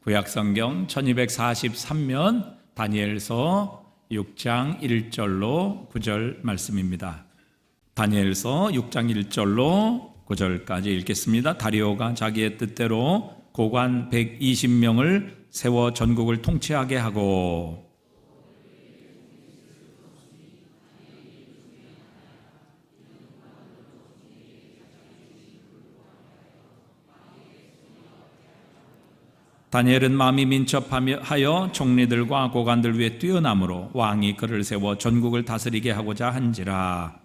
구약성경 1243면 다니엘서 6장 1절로 9절 말씀입니다. 다니엘서 6장 1절로 9절까지 읽겠습니다. 다리오가 자기의 뜻대로 고관 120명을 세워 전국을 통치하게 하고 다니엘은 마음이 민첩하여 총리들과 고관들 위에 뛰어남으로 왕이 그를 세워 전국을 다스리게 하고자 한지라.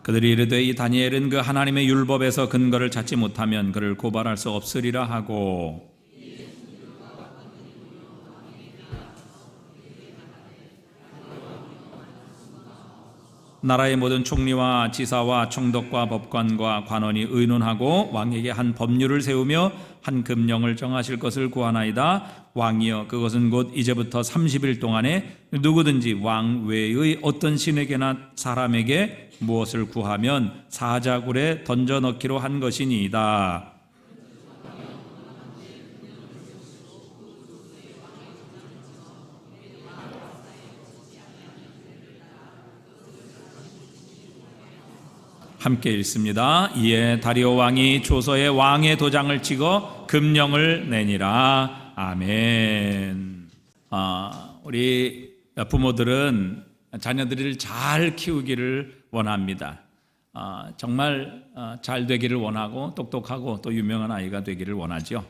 그들이 이르되 이 다니엘은 그 하나님의 율법에서 근거를 찾지 못하면 그를 고발할 수 없으리라 하고 나라의 모든 총리와 지사와 총독과 법관과 관원이 의논하고 왕에게 한 법률을 세우며 한 금령을 정하실 것을 구하나이다. 왕이여 그것은 곧 이제부터 30일 동안에 누구든지 왕 외의 어떤 신에게나 사람에게 무엇을 구하면 사자굴에 던져 넣기로 한 것이니이다. 함께 읽습니다. 이에 다리오 왕이 조서에 왕의 도장을 찍어 금령을 내니라. 아멘. 우리 부모들은 자녀들을 잘 키우기를 원합니다. 정말 잘 되기를 원하고 똑똑하고 또 유명한 아이가 되기를 원하죠.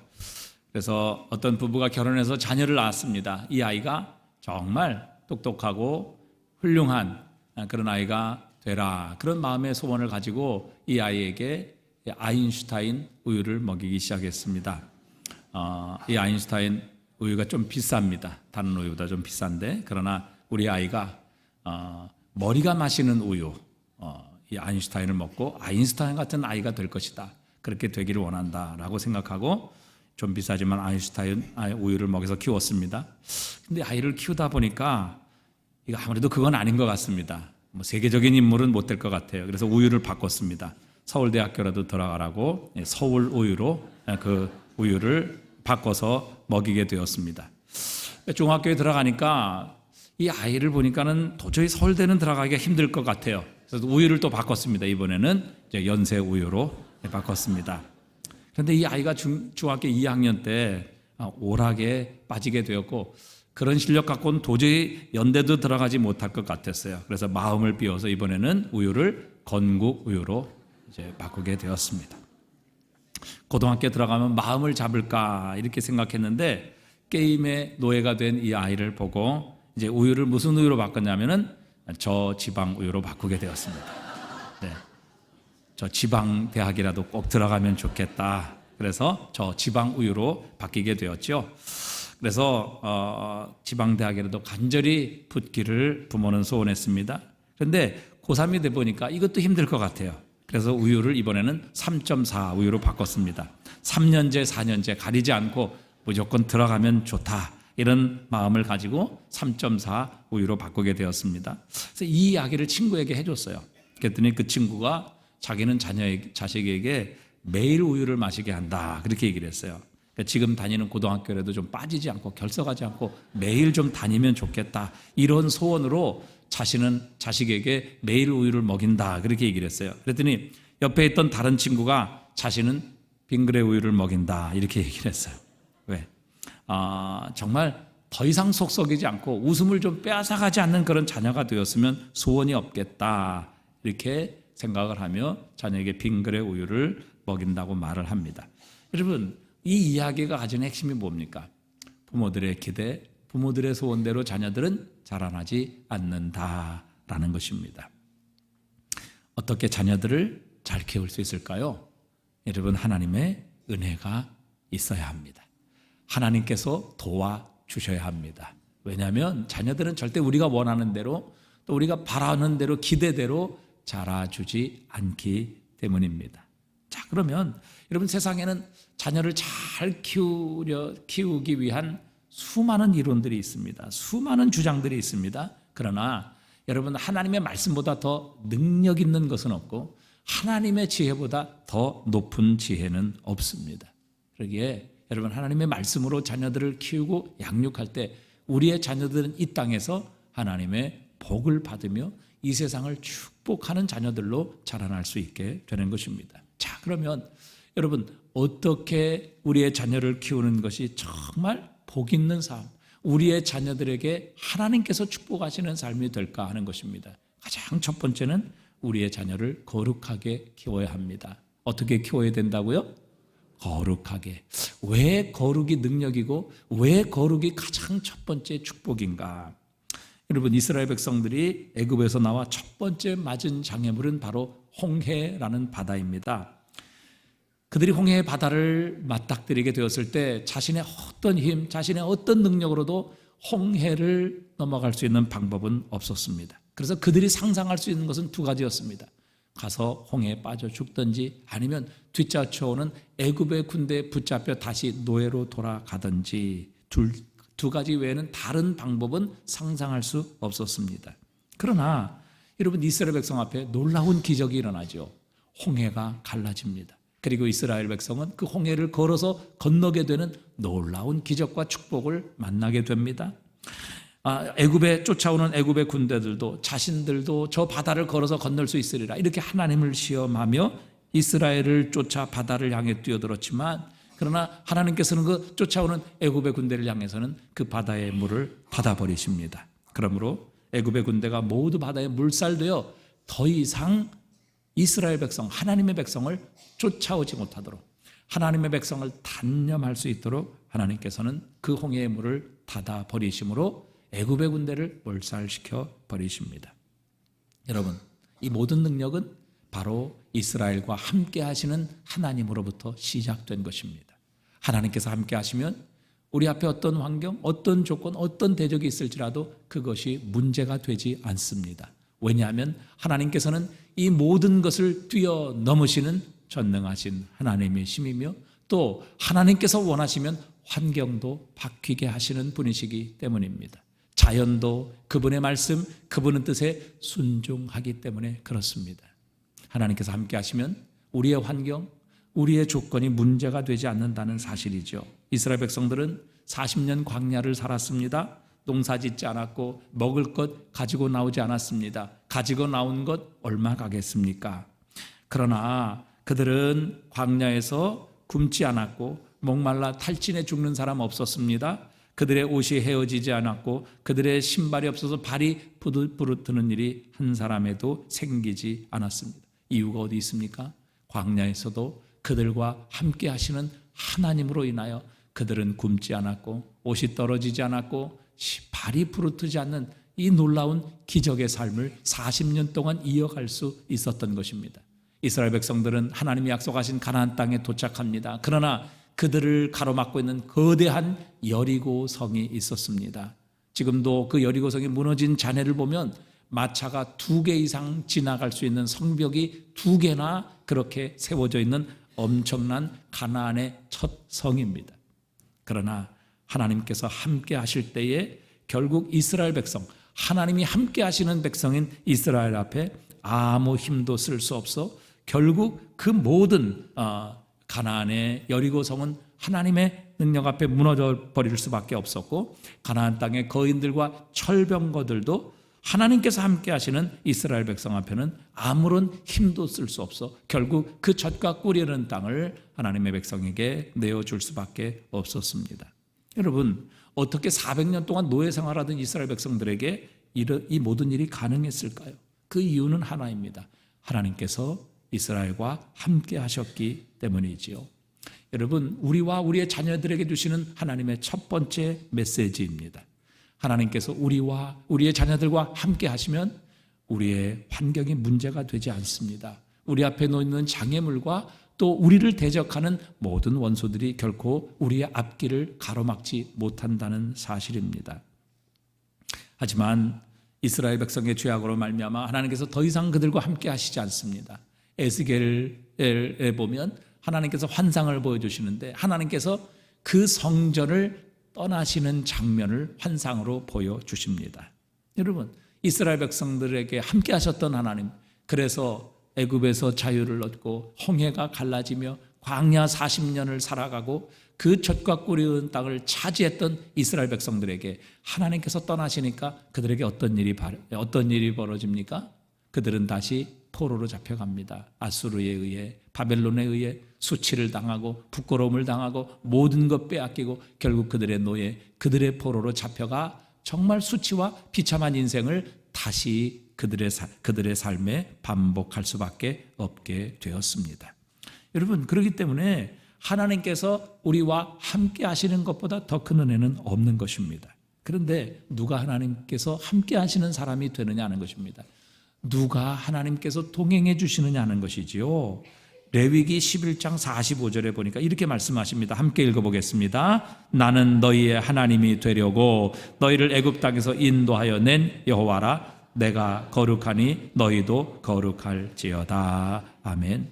그래서 어떤 부부가 결혼해서 자녀를 낳았습니다. 이 아이가 정말 똑똑하고 훌륭한 그런 아이가 되라. 그런 마음의 소원을 가지고 이 아이에게 아인슈타인 우유를 먹이기 시작했습니다. 이 아인슈타인 우유가 좀 비쌉니다. 다른 우유보다 좀 비싼데 그러나 우리 아이가 머리가 마시는 우유, 이 아인슈타인을 먹고 아인슈타인 같은 아이가 될 것이다. 그렇게 되기를 원한다라고 생각하고 좀 비싸지만 아인슈타인 우유를 먹여서 키웠습니다. 근데 아이를 키우다 보니까 이거 아무래도 그건 아닌 것 같습니다. 세계적인 인물은 못 될 것 같아요. 그래서 우유를 바꿨습니다. 서울대학교라도 들어가라고 서울 우유로 그 우유를 바꿔서 먹이게 되었습니다. 중학교에 들어가니까 이 아이를 보니까는 도저히 서울대는 들어가기가 힘들 것 같아요. 그래서 우유를 또 바꿨습니다. 이번에는 이제 연세 우유로 바꿨습니다. 그런데 이 아이가 중학교 2학년 때 오락에 빠지게 되었고 그런 실력 갖고는 도저히 연대도 들어가지 못할 것 같았어요. 그래서 마음을 비워서 이번에는 우유를 건국 우유로 이제 바꾸게 되었습니다. 고등학교 들어가면 마음을 잡을까 이렇게 생각했는데 게임의 노예가 된 이 아이를 보고 이제 우유를 무슨 우유로 바꿨냐면은 저지방 우유로 바꾸게 되었습니다. 네. 저 지방 대학이라도 꼭 들어가면 좋겠다. 그래서 저지방 우유로 바뀌게 되었죠. 그래서 지방대학에라도 간절히 붙기를 부모는 소원했습니다. 그런데 고3이 돼 보니까 이것도 힘들 것 같아요. 그래서 우유를 이번에는 3.4 우유로 바꿨습니다. 3년제, 4년제 가리지 않고 무조건 들어가면 좋다. 이런 마음을 가지고 3.4 우유로 바꾸게 되었습니다. 그래서 이 이야기를 친구에게 해줬어요. 그랬더니 그 친구가 자기는 자식에게 매일 우유를 마시게 한다. 그렇게 얘기를 했어요. 지금 다니는 고등학교라도 좀 빠지지 않고 결석하지 않고 매일 좀 다니면 좋겠다. 이런 소원으로 자신은 자식에게 매일 우유를 먹인다. 그렇게 얘기를 했어요. 그랬더니 옆에 있던 다른 친구가 자신은 빙그레 우유를 먹인다. 이렇게 얘기를 했어요. 왜? 정말 더 이상 속 썩이지 않고 웃음을 좀 빼앗아가지 않는 그런 자녀가 되었으면 소원이 없겠다. 이렇게 생각을 하며 자녀에게 빙그레 우유를 먹인다고 말을 합니다. 여러분, 이 이야기가 가진 핵심이 뭡니까? 부모들의 기대, 부모들의 소원대로 자녀들은 자라나지 않는다라는 것입니다. 어떻게 자녀들을 잘 키울 수 있을까요? 여러분, 하나님의 은혜가 있어야 합니다. 하나님께서 도와주셔야 합니다. 왜냐하면 자녀들은 절대 우리가 원하는 대로 또 우리가 바라는 대로 기대대로 자라주지 않기 때문입니다. 자, 그러면 여러분 세상에는 자녀를 잘 키우기 위한 수많은 이론들이 있습니다. 수많은 주장들이 있습니다. 그러나 여러분, 하나님의 말씀보다 더 능력 있는 것은 없고 하나님의 지혜보다 더 높은 지혜는 없습니다. 그러기에 여러분, 하나님의 말씀으로 자녀들을 키우고 양육할 때 우리의 자녀들은 이 땅에서 하나님의 복을 받으며 이 세상을 축복하는 자녀들로 자라날 수 있게 되는 것입니다. 자, 그러면 여러분, 어떻게 우리의 자녀를 키우는 것이 정말 복 있는 삶, 우리의 자녀들에게 하나님께서 축복하시는 삶이 될까 하는 것입니다. 가장 첫 번째는 우리의 자녀를 거룩하게 키워야 합니다. 어떻게 키워야 된다고요? 거룩하게. 왜 거룩이 능력이고 왜 거룩이 가장 첫 번째 축복인가? 여러분, 이스라엘 백성들이 애굽에서 나와 첫 번째 맞은 장애물은 바로 홍해라는 바다입니다. 그들이 홍해의 바다를 맞닥뜨리게 되었을 때 자신의 어떤 힘, 자신의 어떤 능력으로도 홍해를 넘어갈 수 있는 방법은 없었습니다. 그래서 그들이 상상할 수 있는 것은 두 가지였습니다. 가서 홍해에 빠져 죽든지 아니면 뒤쫓아오는 애굽의 군대에 붙잡혀 다시 노예로 돌아가든지, 두 가지 외에는 다른 방법은 상상할 수 없었습니다. 그러나 여러분, 이스라엘 백성 앞에 놀라운 기적이 일어나죠. 홍해가 갈라집니다. 그리고 이스라엘 백성은 그 홍해를 걸어서 건너게 되는 놀라운 기적과 축복을 만나게 됩니다. 애굽에 쫓아오는 애굽의 군대들도 자신들도 저 바다를 걸어서 건널 수 있으리라 이렇게 하나님을 시험하며 이스라엘을 쫓아 바다를 향해 뛰어들었지만, 그러나 하나님께서는 그 쫓아오는 애굽의 군대를 향해서는 그 바다의 물을 닫아버리십니다. 그러므로 애굽의 군대가 모두 바다에 물살되어 더 이상 이스라엘 백성, 하나님의 백성을 쫓아오지 못하도록, 하나님의 백성을 단념할 수 있도록 하나님께서는 그 홍해의 물을 닫아버리심으로 애굽의 군대를 몰살시켜 버리십니다. 여러분, 이 모든 능력은 바로 이스라엘과 함께 하시는 하나님으로부터 시작된 것입니다. 하나님께서 함께 하시면 우리 앞에 어떤 환경, 어떤 조건, 어떤 대적이 있을지라도 그것이 문제가 되지 않습니다. 왜냐하면 하나님께서는 이 모든 것을 뛰어넘으시는 전능하신 하나님이심이며, 또 하나님께서 원하시면 환경도 바뀌게 하시는 분이시기 때문입니다. 자연도 그분의 말씀, 그분의 뜻에 순종하기 때문에 그렇습니다. 하나님께서 함께 하시면 우리의 환경, 우리의 조건이 문제가 되지 않는다는 사실이죠. 이스라엘 백성들은 40년 광야를 살았습니다. 농사 짓지 않았고 먹을 것 가지고 나오지 않았습니다. 가지고 나온 것 얼마 가겠습니까? 그러나 그들은 광야에서 굶지 않았고 목말라 탈진해 죽는 사람 없었습니다. 그들의 옷이 헤어지지 않았고 그들의 신발이 없어서 발이 부르트는 일이 한 사람에도 생기지 않았습니다. 이유가 어디 있습니까? 광야에서도 그들과 함께 하시는 하나님으로 인하여 그들은 굶지 않았고 옷이 떨어지지 않았고 발이 부르트지 않는 이 놀라운 기적의 삶을 40년 동안 이어갈 수 있었던 것입니다. 이스라엘 백성들은 하나님이 약속하신 가나안 땅에 도착합니다. 그러나 그들을 가로막고 있는 거대한 여리고 성이 있었습니다. 지금도 그 여리고 성이 무너진 잔해를 보면 마차가 2개 이상 지나갈 수 있는 성벽이 2개나 그렇게 세워져 있는 엄청난 가나안의 첫 성입니다. 그러나 하나님께서 함께 하실 때에 결국 이스라엘 백성, 하나님이 함께 하시는 백성인 이스라엘 앞에 아무 힘도 쓸 수 없어 결국 그 모든 가나안의 여리고 성은 하나님의 능력 앞에 무너져 버릴 수밖에 없었고, 가나안 땅의 거인들과 철병거들도 하나님께서 함께 하시는 이스라엘 백성 앞에는 아무런 힘도 쓸 수 없어 결국 그 젖과 꿀이 흐르는 땅을 하나님의 백성에게 내어줄 수밖에 없었습니다. 여러분, 어떻게 400년 동안 노예 생활하던 이스라엘 백성들에게 이 모든 일이 가능했을까요? 그 이유는 하나입니다. 하나님께서 이스라엘과 함께 하셨기 때문이지요. 여러분, 우리와 우리의 자녀들에게 주시는 하나님의 첫 번째 메시지입니다. 하나님께서 우리와 우리의 자녀들과 함께 하시면 우리의 환경이 문제가 되지 않습니다. 우리 앞에 놓이는 장애물과 또 우리를 대적하는 모든 원수들이 결코 우리의 앞길을 가로막지 못한다는 사실입니다. 하지만 이스라엘 백성의 죄악으로 말미암아 하나님께서 더 이상 그들과 함께 하시지 않습니다. 에스겔에 보면 하나님께서 환상을 보여주시는데 하나님께서 그 성전을 떠나시는 장면을 환상으로 보여주십니다. 여러분, 이스라엘 백성들에게 함께 하셨던 하나님, 그래서 애굽에서 자유를 얻고 홍해가 갈라지며 광야 40년을 살아가고 그 젖과 꿀이 흐르는 땅을 차지했던 이스라엘 백성들에게 하나님께서 떠나시니까 그들에게 어떤 일이 벌어집니까? 그들은 다시 포로로 잡혀갑니다. 아수르에 의해, 바벨론에 의해 수치를 당하고 부끄러움을 당하고 모든 것 빼앗기고 결국 그들의 노예, 그들의 포로로 잡혀가 정말 수치와 비참한 인생을 다시 그들의 삶에 반복할 수밖에 없게 되었습니다. 여러분, 그렇기 때문에 하나님께서 우리와 함께 하시는 것보다 더 큰 은혜는 없는 것입니다. 그런데 누가 하나님께서 함께 하시는 사람이 되느냐 하는 것입니다. 누가 하나님께서 동행해 주시느냐 하는 것이지요. 레위기 11장 45절에 보니까 이렇게 말씀하십니다. 함께 읽어보겠습니다. 나는 너희의 하나님이 되려고 너희를 애굽 땅에서 인도하여 낸 여호와라. 내가 거룩하니 너희도 거룩할지어다. 아멘.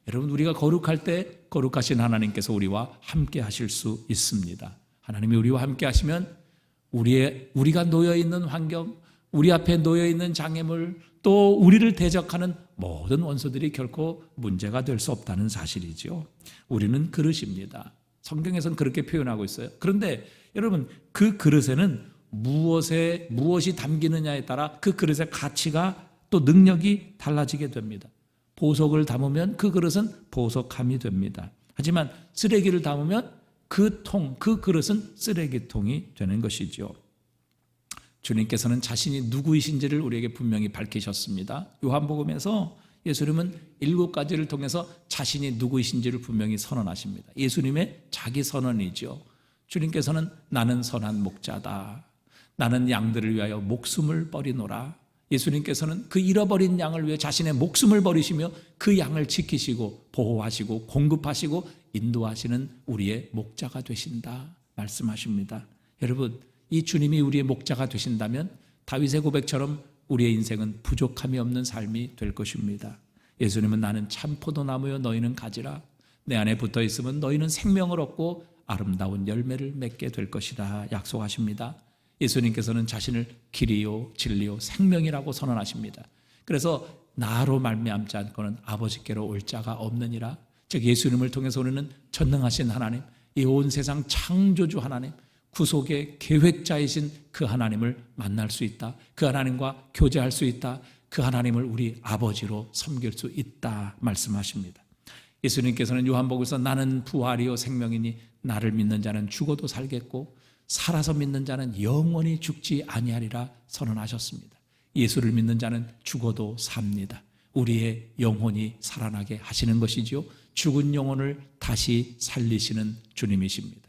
여러분, 우리가 거룩할 때 거룩하신 하나님께서 우리와 함께 하실 수 있습니다. 하나님이 우리와 함께 하시면 우리가 놓여있는 환경, 우리 앞에 놓여있는 장애물, 또 우리를 대적하는 모든 원수들이 결코 문제가 될 수 없다는 사실이죠. 우리는 그릇입니다. 성경에서는 그렇게 표현하고 있어요. 그런데 여러분, 그 그릇에는 무엇이 담기느냐에 따라 그 그릇의 가치가 또 능력이 달라지게 됩니다. 보석을 담으면 그 그릇은 보석함이 됩니다. 하지만 쓰레기를 담으면 그 그릇은 쓰레기통이 되는 것이죠. 주님께서는 자신이 누구이신지를 우리에게 분명히 밝히셨습니다. 요한복음에서 예수님은 7가지를 통해서 자신이 누구이신지를 분명히 선언하십니다. 예수님의 자기 선언이죠. 주님께서는 나는 선한 목자다. 나는 양들을 위하여 목숨을 버리노라. 예수님께서는 그 잃어버린 양을 위해 자신의 목숨을 버리시며 그 양을 지키시고 보호하시고 공급하시고 인도하시는 우리의 목자가 되신다 말씀하십니다. 여러분, 이 주님이 우리의 목자가 되신다면 다윗의 고백처럼 우리의 인생은 부족함이 없는 삶이 될 것입니다. 예수님은 나는 참 포도나무여 너희는 가지라. 내 안에 붙어 있으면 너희는 생명을 얻고 아름다운 열매를 맺게 될 것이라 약속하십니다. 예수님께서는 자신을 길이요 진리요 생명이라고 선언하십니다. 그래서 나로 말미암지 않고는 아버지께로 올 자가 없느니라. 즉 예수님을 통해서 우리는 전능하신 하나님, 이 온 세상 창조주 하나님, 구속의 계획자이신 그 하나님을 만날 수 있다. 그 하나님과 교제할 수 있다. 그 하나님을 우리 아버지로 섬길 수 있다 말씀하십니다. 예수님께서는 요한복음에서 나는 부활이요 생명이니 나를 믿는 자는 죽어도 살겠고 살아서 믿는 자는 영원히 죽지 아니하리라 선언하셨습니다. 예수를 믿는 자는 죽어도 삽니다. 우리의 영혼이 살아나게 하시는 것이죠. 죽은 영혼을 다시 살리시는 주님이십니다.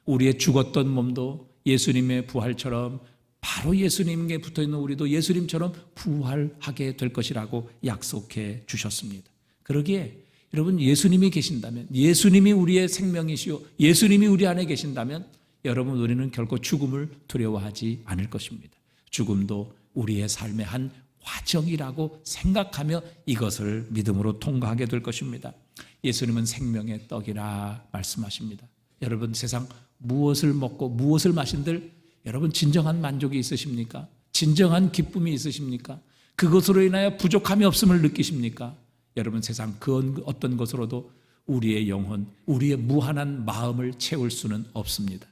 우리의 죽었던 몸도 예수님의 부활처럼 바로 예수님께 붙어있는 우리도 예수님처럼 부활하게 될 것이라고 약속해 주셨습니다. 그러기에 여러분, 예수님이 계신다면, 예수님이 우리의 생명이시요 예수님이 우리 안에 계신다면 여러분, 우리는 결코 죽음을 두려워하지 않을 것입니다. 죽음도 우리의 삶의 한 과정이라고 생각하며 이것을 믿음으로 통과하게 될 것입니다. 예수님은 생명의 떡이라 말씀하십니다. 여러분, 세상 무엇을 먹고 무엇을 마신들 여러분 진정한 만족이 있으십니까? 진정한 기쁨이 있으십니까? 그것으로 인하여 부족함이 없음을 느끼십니까? 여러분, 세상 그 어떤 것으로도 우리의 영혼, 우리의 무한한 마음을 채울 수는 없습니다.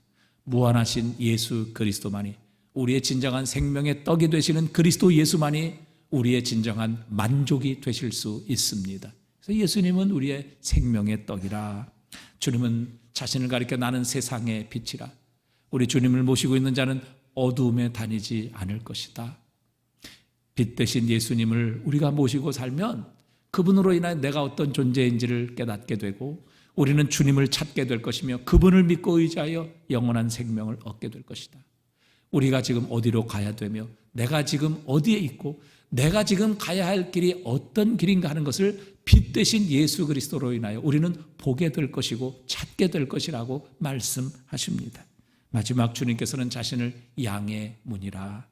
무한하신 예수 그리스도만이, 우리의 진정한 생명의 떡이 되시는 그리스도 예수만이 우리의 진정한 만족이 되실 수 있습니다. 그래서 예수님은 우리의 생명의 떡이라. 주님은 자신을 가리켜 나는 세상의 빛이라. 우리 주님을 모시고 있는 자는 어두움에 다니지 않을 것이다. 빛 대신 예수님을 우리가 모시고 살면 그분으로 인하여 내가 어떤 존재인지를 깨닫게 되고 우리는 주님을 찾게 될 것이며 그분을 믿고 의지하여 영원한 생명을 얻게 될 것이다. 우리가 지금 어디로 가야 되며 내가 지금 어디에 있고 내가 지금 가야 할 길이 어떤 길인가 하는 것을 빛 대신 예수 그리스도로 인하여 우리는 보게 될 것이고 찾게 될 것이라고 말씀하십니다. 마지막 주님께서는 자신을 양의 문이라.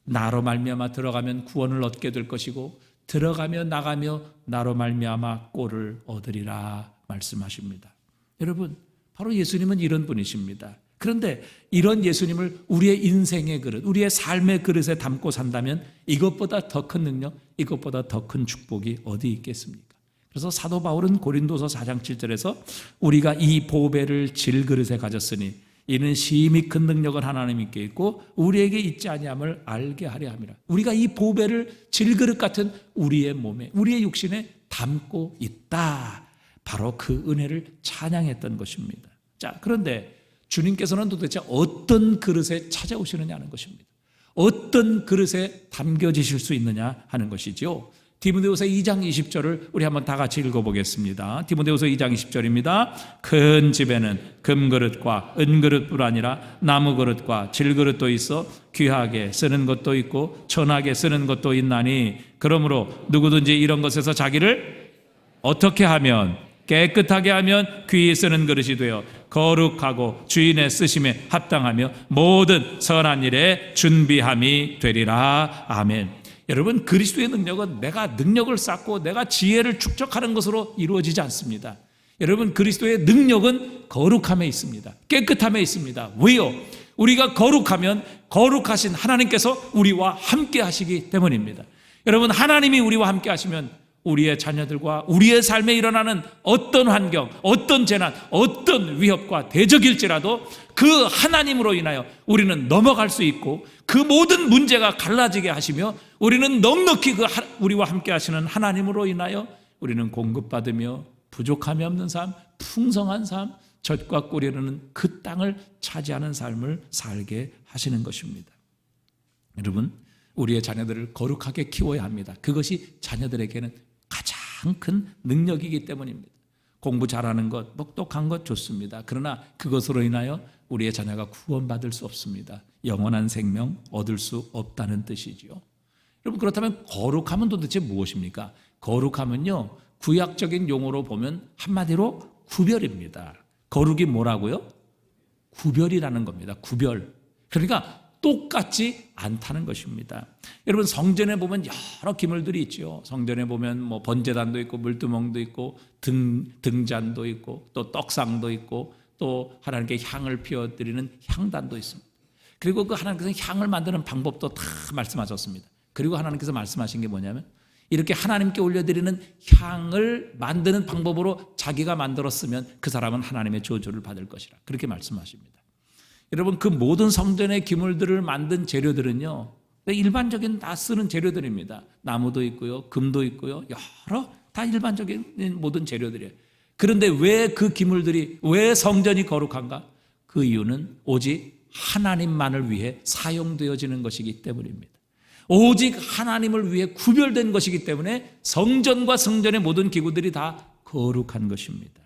나로 말미암아 들어가면 구원을 얻게 될 것이고 들어가며 나가며 나로 말미암아 꼴을 얻으리라 말씀하십니다. 여러분, 바로 예수님은 이런 분이십니다. 그런데 이런 예수님을 우리의 인생의 그릇, 우리의 삶의 그릇에 담고 산다면 이것보다 더 큰 능력, 이것보다 더 큰 축복이 어디 있겠습니까? 그래서 사도 바울은 고린도서 4장 7절에서 우리가 이 보배를 질그릇에 가졌으니 이는 심히 큰 능력은 하나님께 있고 우리에게 있지 아니함을 알게 하려 함이라. 우리가 이 보배를 질그릇 같은 우리의 몸에, 우리의 육신에 담고 있다. 바로 그 은혜를 찬양했던 것입니다. 자, 그런데 주님께서는 도대체 어떤 그릇에 찾아오시느냐는 것입니다. 어떤 그릇에 담겨지실 수 있느냐 하는 것이죠. 디모데후서 2장 20절을 우리 한번 다 같이 읽어보겠습니다. 디모데후서 2장 20절입니다. 큰 집에는 금그릇과 은그릇뿐 아니라 나무그릇과 질그릇도 있어 귀하게 쓰는 것도 있고 천하게 쓰는 것도 있나니 그러므로 누구든지 이런 것에서 자기를 어떻게 하면, 깨끗하게 하면 귀히 쓰는 그릇이 되어 거룩하고 주인의 쓰심에 합당하며 모든 선한 일에 준비함이 되리라. 아멘. 여러분, 그리스도의 능력은 내가 능력을 쌓고 내가 지혜를 축적하는 것으로 이루어지지 않습니다. 여러분, 그리스도의 능력은 거룩함에 있습니다. 깨끗함에 있습니다. 왜요? 우리가 거룩하면 거룩하신 하나님께서 우리와 함께 하시기 때문입니다. 여러분, 하나님이 우리와 함께 하시면 우리의 자녀들과 우리의 삶에 일어나는 어떤 환경, 어떤 재난, 어떤 위협과 대적일지라도 그 하나님으로 인하여 우리는 넘어갈 수 있고 그 모든 문제가 갈라지게 하시며 우리는 넉넉히 우리와 함께 하시는 하나님으로 인하여 우리는 공급받으며 부족함이 없는 삶, 풍성한 삶, 젖과 꿀이 흐르는 그 땅을 차지하는 삶을 살게 하시는 것입니다. 여러분, 우리의 자녀들을 거룩하게 키워야 합니다. 그것이 자녀들에게는 가장 큰 능력이기 때문입니다. 공부 잘하는 것, 똑똑한 것 좋습니다. 그러나 그것으로 인하여 우리의 자녀가 구원받을 수 없습니다. 영원한 생명 얻을 수 없다는 뜻이지요. 여러분, 그렇다면 거룩함은 도대체 무엇입니까? 거룩함은요, 구약적인 용어로 보면 한마디로 구별입니다. 거룩이 뭐라고요? 구별이라는 겁니다. 구별. 그러니까 똑같지 않다는 것입니다. 여러분, 성전에 보면 여러 기물들이 있죠. 성전에 보면 뭐 번제단도 있고 물두멍도 있고 등잔도 있고 또 떡상도 있고 또 하나님께 향을 피워드리는 향단도 있습니다. 그리고 그 하나님께서 향을 만드는 방법도 다 말씀하셨습니다. 그리고 하나님께서 말씀하신 게 뭐냐면 이렇게 하나님께 올려드리는 향을 만드는 방법으로 자기가 만들었으면 그 사람은 하나님의 저주를 받을 것이라, 그렇게 말씀하십니다. 여러분, 그 모든 성전의 기물들을 만든 재료들은요, 일반적인 다 쓰는 재료들입니다. 나무도 있고요, 금도 있고요, 여러 다 일반적인 모든 재료들이에요. 그런데 왜 그 기물들이, 왜 성전이 거룩한가? 그 이유는 오직 하나님만을 위해 사용되어지는 것이기 때문입니다. 오직 하나님을 위해 구별된 것이기 때문에 성전과 성전의 모든 기구들이 다 거룩한 것입니다.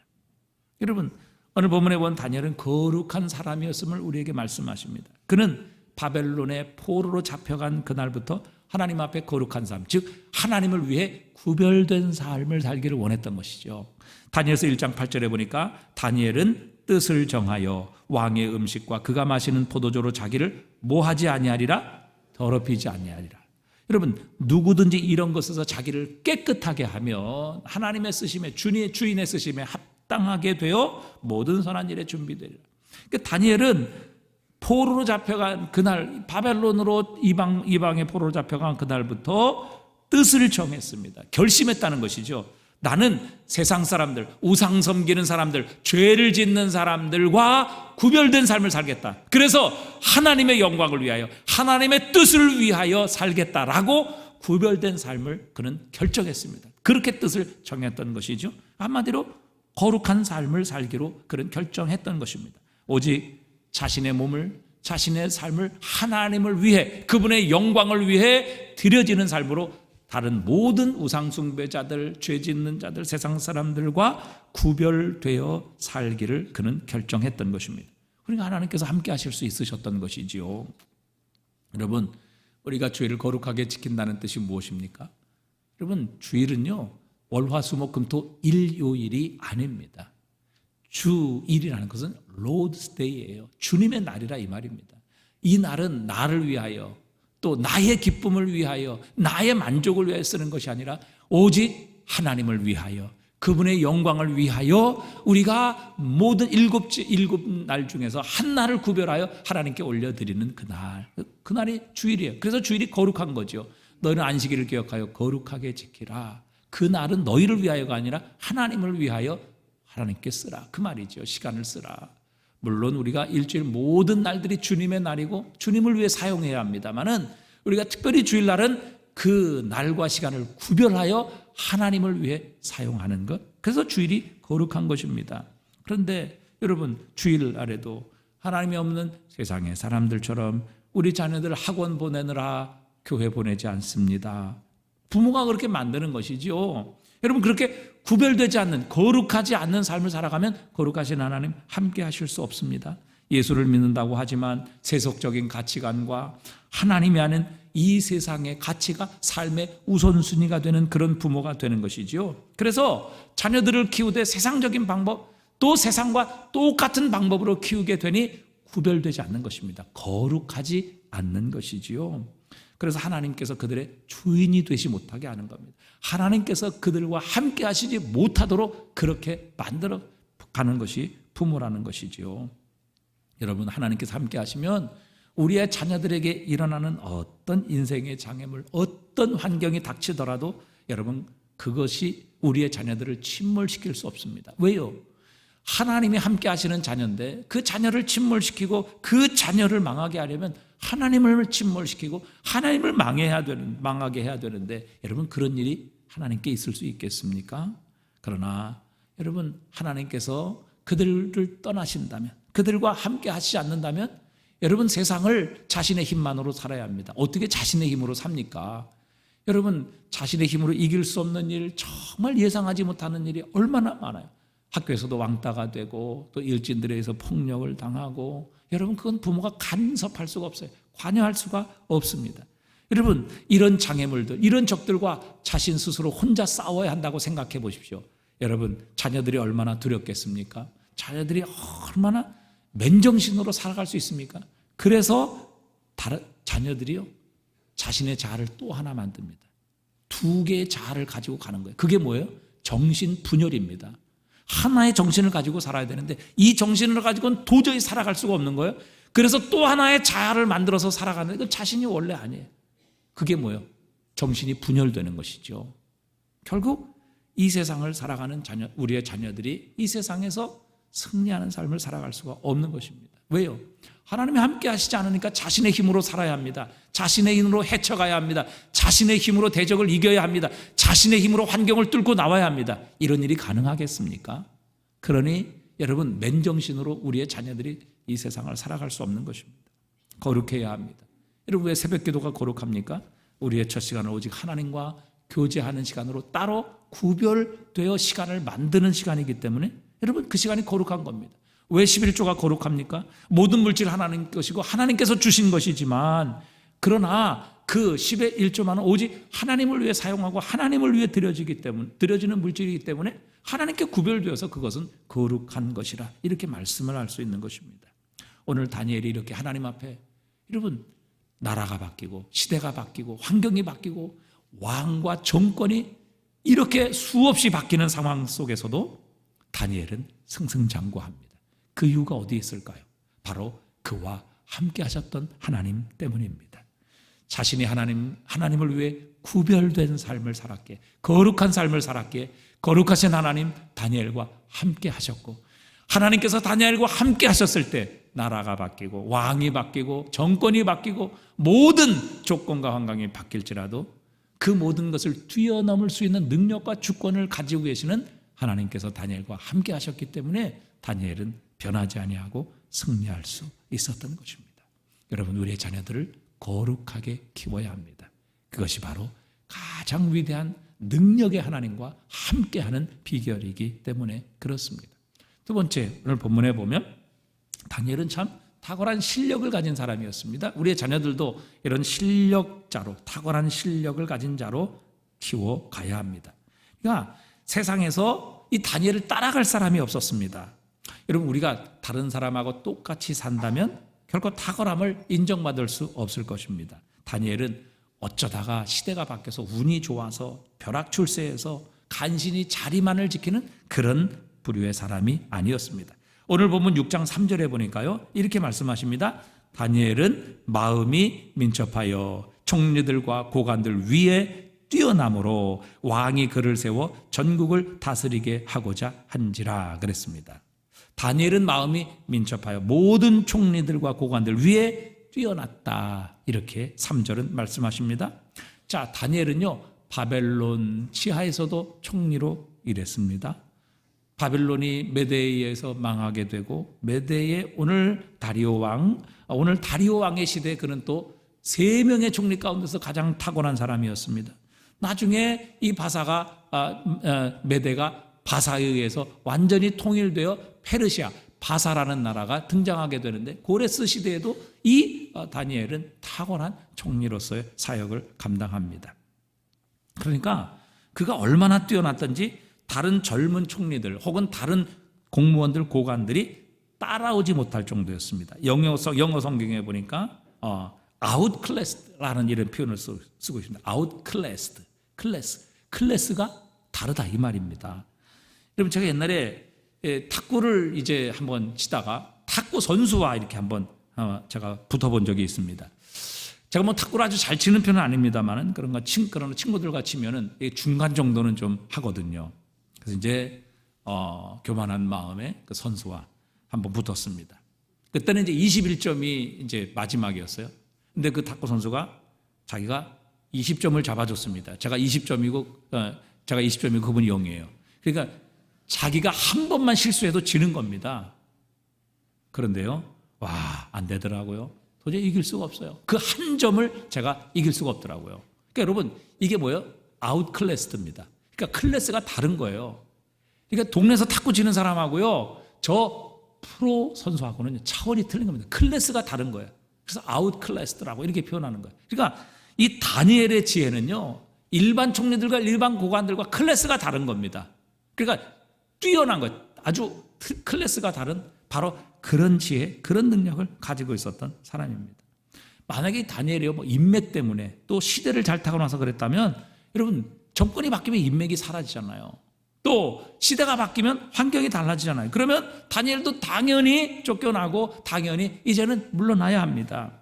여러분, 오늘 본문에 본 다니엘은 거룩한 사람이었음을 우리에게 말씀하십니다. 그는 바벨론의 포로로 잡혀간 그날부터 하나님 앞에 거룩한 삶, 즉 하나님을 위해 구별된 삶을 살기를 원했던 것이죠. 다니엘서 1장 8절에 보니까 다니엘은 뜻을 정하여 왕의 음식과 그가 마시는 포도주로 자기를 뭐하지 아니하리라? 더럽히지 아니하리라. 여러분, 누구든지 이런 것에서 자기를 깨끗하게 하면 하나님의 쓰심에, 주인의 쓰심에 합당하게 되어 모든 선한 일에 준비되리라. 그러니까 다니엘은 포로로 잡혀간 그날, 바벨론으로 이방의 포로로 잡혀간 그날부터 뜻을 정했습니다. 결심했다는 것이죠. 나는 세상 사람들, 우상 섬기는 사람들, 죄를 짓는 사람들과 구별된 삶을 살겠다. 그래서 하나님의 영광을 위하여, 하나님의 뜻을 위하여 살겠다라고 구별된 삶을 그는 결정했습니다. 그렇게 뜻을 정했던 것이죠. 한마디로 거룩한 삶을 살기로 그는 결정했던 것입니다. 오직 자신의 몸을, 자신의 삶을 하나님을 위해, 그분의 영광을 위해 드려지는 삶으로 다른 모든 우상숭배자들, 죄짓는 자들, 세상 사람들과 구별되어 살기를 그는 결정했던 것입니다. 그러니까 하나님께서 함께 하실 수 있으셨던 것이지요. 여러분, 우리가 주일을 거룩하게 지킨다는 뜻이 무엇입니까? 여러분, 주일은요, 월화수목금토 일요일이 아닙니다. 주일이라는 것은 Lord's Day예요. 주님의 날이라 이 말입니다. 이 날은 나를 위하여, 또 나의 기쁨을 위하여, 나의 만족을 위하여 쓰는 것이 아니라 오직 하나님을 위하여, 그분의 영광을 위하여 우리가 모든 일곱 날 중에서 한 날을 구별하여 하나님께 올려드리는 그날이 주일이에요. 그래서 주일이 거룩한 거죠. 너희는 안식일을 기억하여 거룩하게 지키라. 그 날은 너희를 위하여가 아니라 하나님을 위하여 하나님께 쓰라, 그 말이죠. 시간을 쓰라. 물론 우리가 일주일 모든 날들이 주님의 날이고 주님을 위해 사용해야 합니다만은 우리가 특별히 주일날은 그 날과 시간을 구별하여 하나님을 위해 사용하는 것, 그래서 주일이 거룩한 것입니다. 그런데 여러분, 주일날에도 하나님이 없는 세상의 사람들처럼 우리 자녀들 학원 보내느라 교회 보내지 않습니다. 부모가 그렇게 만드는 것이죠. 여러분, 그렇게 구별되지 않는, 거룩하지 않는 삶을 살아가면 거룩하신 하나님 함께 하실 수 없습니다. 예수를 믿는다고 하지만 세속적인 가치관과 하나님이 아닌 이 세상의 가치가 삶의 우선순위가 되는 그런 부모가 되는 것이지요. 그래서 자녀들을 키우되 세상적인 방법, 또 세상과 똑같은 방법으로 키우게 되니 구별되지 않는 것입니다. 거룩하지 않는 것이지요. 그래서 하나님께서 그들의 주인이 되지 못하게 하는 겁니다. 하나님께서 그들과 함께 하시지 못하도록 그렇게 만들어 가는 것이 부모라는 것이지요. 여러분, 하나님께서 함께 하시면 우리의 자녀들에게 일어나는 어떤 인생의 장애물, 어떤 환경이 닥치더라도 여러분, 그것이 우리의 자녀들을 침몰시킬 수 없습니다. 왜요? 하나님이 함께 하시는 자녀인데 그 자녀를 침몰시키고 그 자녀를 망하게 하려면 하나님을 침몰시키고 하나님을 망하게 해야 되는데 여러분, 그런 일이 하나님께 있을 수 있겠습니까? 그러나 여러분, 하나님께서 그들을 떠나신다면, 그들과 함께 하시지 않는다면 여러분, 세상을 자신의 힘만으로 살아야 합니다. 어떻게 자신의 힘으로 삽니까? 여러분, 자신의 힘으로 이길 수 없는 일, 정말 예상하지 못하는 일이 얼마나 많아요. 학교에서도 왕따가 되고 또 일진들에 의해서 폭력을 당하고, 여러분, 그건 부모가 간섭할 수가 없어요. 관여할 수가 없습니다. 여러분, 이런 장애물들, 이런 적들과 자신 스스로 혼자 싸워야 한다고 생각해 보십시오. 여러분, 자녀들이 얼마나 두렵겠습니까? 자녀들이 얼마나 맨정신으로 살아갈 수 있습니까? 그래서 자녀들이요, 자신의 자아를 또 하나 만듭니다. 두 개의 자아를 가지고 가는 거예요. 그게 뭐예요? 정신분열입니다. 하나의 정신을 가지고 살아야 되는데 이 정신을 가지고는 도저히 살아갈 수가 없는 거예요. 그래서 또 하나의 자아를 만들어서 살아가는, 그 자신이 원래 아니에요. 그게 뭐예요? 정신이 분열되는 것이죠. 결국 이 세상을 살아가는 우리의 자녀들이 이 세상에서 승리하는 삶을 살아갈 수가 없는 것입니다. 왜요? 하나님이 함께 하시지 않으니까 자신의 힘으로 살아야 합니다. 자신의 힘으로 헤쳐가야 합니다. 자신의 힘으로 대적을 이겨야 합니다. 자신의 힘으로 환경을 뚫고 나와야 합니다. 이런 일이 가능하겠습니까? 그러니 여러분, 맨정신으로 우리의 자녀들이 이 세상을 살아갈 수 없는 것입니다. 거룩해야 합니다. 여러분, 왜 새벽 기도가 거룩합니까? 우리의 첫 시간을 오직 하나님과 교제하는 시간으로 따로 구별되어 시간을 만드는 시간이기 때문에 여러분, 그 시간이 거룩한 겁니다. 왜 11조가 거룩합니까? 모든 물질 하나님 것이고 하나님께서 주신 것이지만, 그러나 그 10의 1조만은 오직 하나님을 위해 사용하고 하나님을 위해 드려지는 물질이기 때문에 하나님께 구별되어서 그것은 거룩한 것이라, 이렇게 말씀을 할 수 있는 것입니다. 오늘 다니엘이 이렇게 하나님 앞에, 여러분, 나라가 바뀌고 시대가 바뀌고 환경이 바뀌고 왕과 정권이 이렇게 수없이 바뀌는 상황 속에서도 다니엘은 승승장구합니다. 그 이유가 어디에 있을까요? 바로 그와 함께 하셨던 하나님 때문입니다. 자신이 하나님을 위해 구별된 삶을 살았기에, 거룩한 삶을 살았기에 거룩하신 하나님 다니엘과 함께 하셨고, 하나님께서 다니엘과 함께 하셨을 때 나라가 바뀌고 왕이 바뀌고 정권이 바뀌고 모든 조건과 환경이 바뀔지라도 그 모든 것을 뛰어넘을 수 있는 능력과 주권을 가지고 계시는 하나님께서 다니엘과 함께 하셨기 때문에 다니엘은 변하지 아니하고 승리할 수 있었던 것입니다. 여러분, 우리의 자녀들을 거룩하게 키워야 합니다. 그것이 바로 가장 위대한 능력의 하나님과 함께하는 비결이기 때문에 그렇습니다. 두 번째, 오늘 본문에 보면 다니엘은 참 탁월한 실력을 가진 사람이었습니다. 우리의 자녀들도 이런 실력자로, 탁월한 실력을 가진 자로 키워가야 합니다. 그러니까 세상에서 이 다니엘을 따라갈 사람이 없었습니다. 여러분, 우리가 다른 사람하고 똑같이 산다면 결코 탁월함을 인정받을 수 없을 것입니다. 다니엘은 어쩌다가 시대가 바뀌어서 운이 좋아서 벼락출세해서 간신히 자리만을 지키는 그런 부류의 사람이 아니었습니다. 오늘 본문 6장 3절에 보니까요, 이렇게 말씀하십니다. 다니엘은 마음이 민첩하여 총리들과 고관들 위에 뛰어남으로 왕이 그를 세워 전국을 다스리게 하고자 한지라 그랬습니다. 다니엘은 마음이 민첩하여 모든 총리들과 고관들 위에 뛰어났다, 이렇게 3절은 말씀하십니다. 자, 다니엘은요 바벨론 치하에서도 총리로 일했습니다. 바벨론이 메대에 의해서 망하게 되고, 메대의 오늘 다리오 왕의 시대에 그는 또 3명의 총리 가운데서 가장 탁월한 사람이었습니다. 나중에 이 메대가 바사에 의해서 완전히 통일되어 페르시아, 바사라는 나라가 등장하게 되는데, 고레스 시대에도 이 다니엘은 탁월한 총리로서의 사역을 감당합니다. 그러니까 그가 얼마나 뛰어났던지 다른 젊은 총리들 혹은 다른 공무원들, 고관들이 따라오지 못할 정도였습니다. 영어 성경에 보니까 outclassed라는 이런 표현을 쓰고 있습니다. outclassed, 클래스가 다르다 이 말입니다. 여러분, 제가 옛날에 탁구를 이제 한번 치다가 탁구 선수와 이렇게 한번 제가 붙어본 적이 있습니다. 제가 뭐 탁구를 아주 잘 치는 편은 아닙니다만은 그런 친구들과 치면은 중간 정도는 좀 하거든요. 그래서 이제 교만한 마음에 그 선수와 한번 붙었습니다. 그때는 이제 21점이 이제 마지막이었어요. 근데 그 탁구 선수가 자기가 20점을 잡아줬습니다. 제가 20점이고 그분이 0이에요. 그러니까 자기가 한 번만 실수해도 지는 겁니다. 그런데요, 안 되더라고요. 도저히 이길 수가 없어요. 그 한 점을 제가 이길 수가 없더라고요. 그러니까 여러분, 이게 뭐예요? 아웃클래스입니다. 그러니까 클래스가 다른 거예요. 그러니까 동네에서 탁구 치는 사람하고요, 저 프로 선수하고는 차원이 틀린 겁니다. 클래스가 다른 거예요. 그래서 아웃클래스라고 이렇게 표현하는 거예요. 그러니까 이 다니엘의 지혜는요, 일반 총리들과 일반 고관들과 클래스가 다른 겁니다. 그러니까 뛰어난 것, 아주 클래스가 다른 바로 그런 지혜, 그런 능력을 가지고 있었던 사람입니다. 만약에 다니엘이요, 뭐 인맥 때문에 또 시대를 잘 타고 나서 그랬다면, 여러분, 정권이 바뀌면 인맥이 사라지잖아요. 또 시대가 바뀌면 환경이 달라지잖아요. 그러면 다니엘도 당연히 쫓겨나고 당연히 이제는 물러나야 합니다.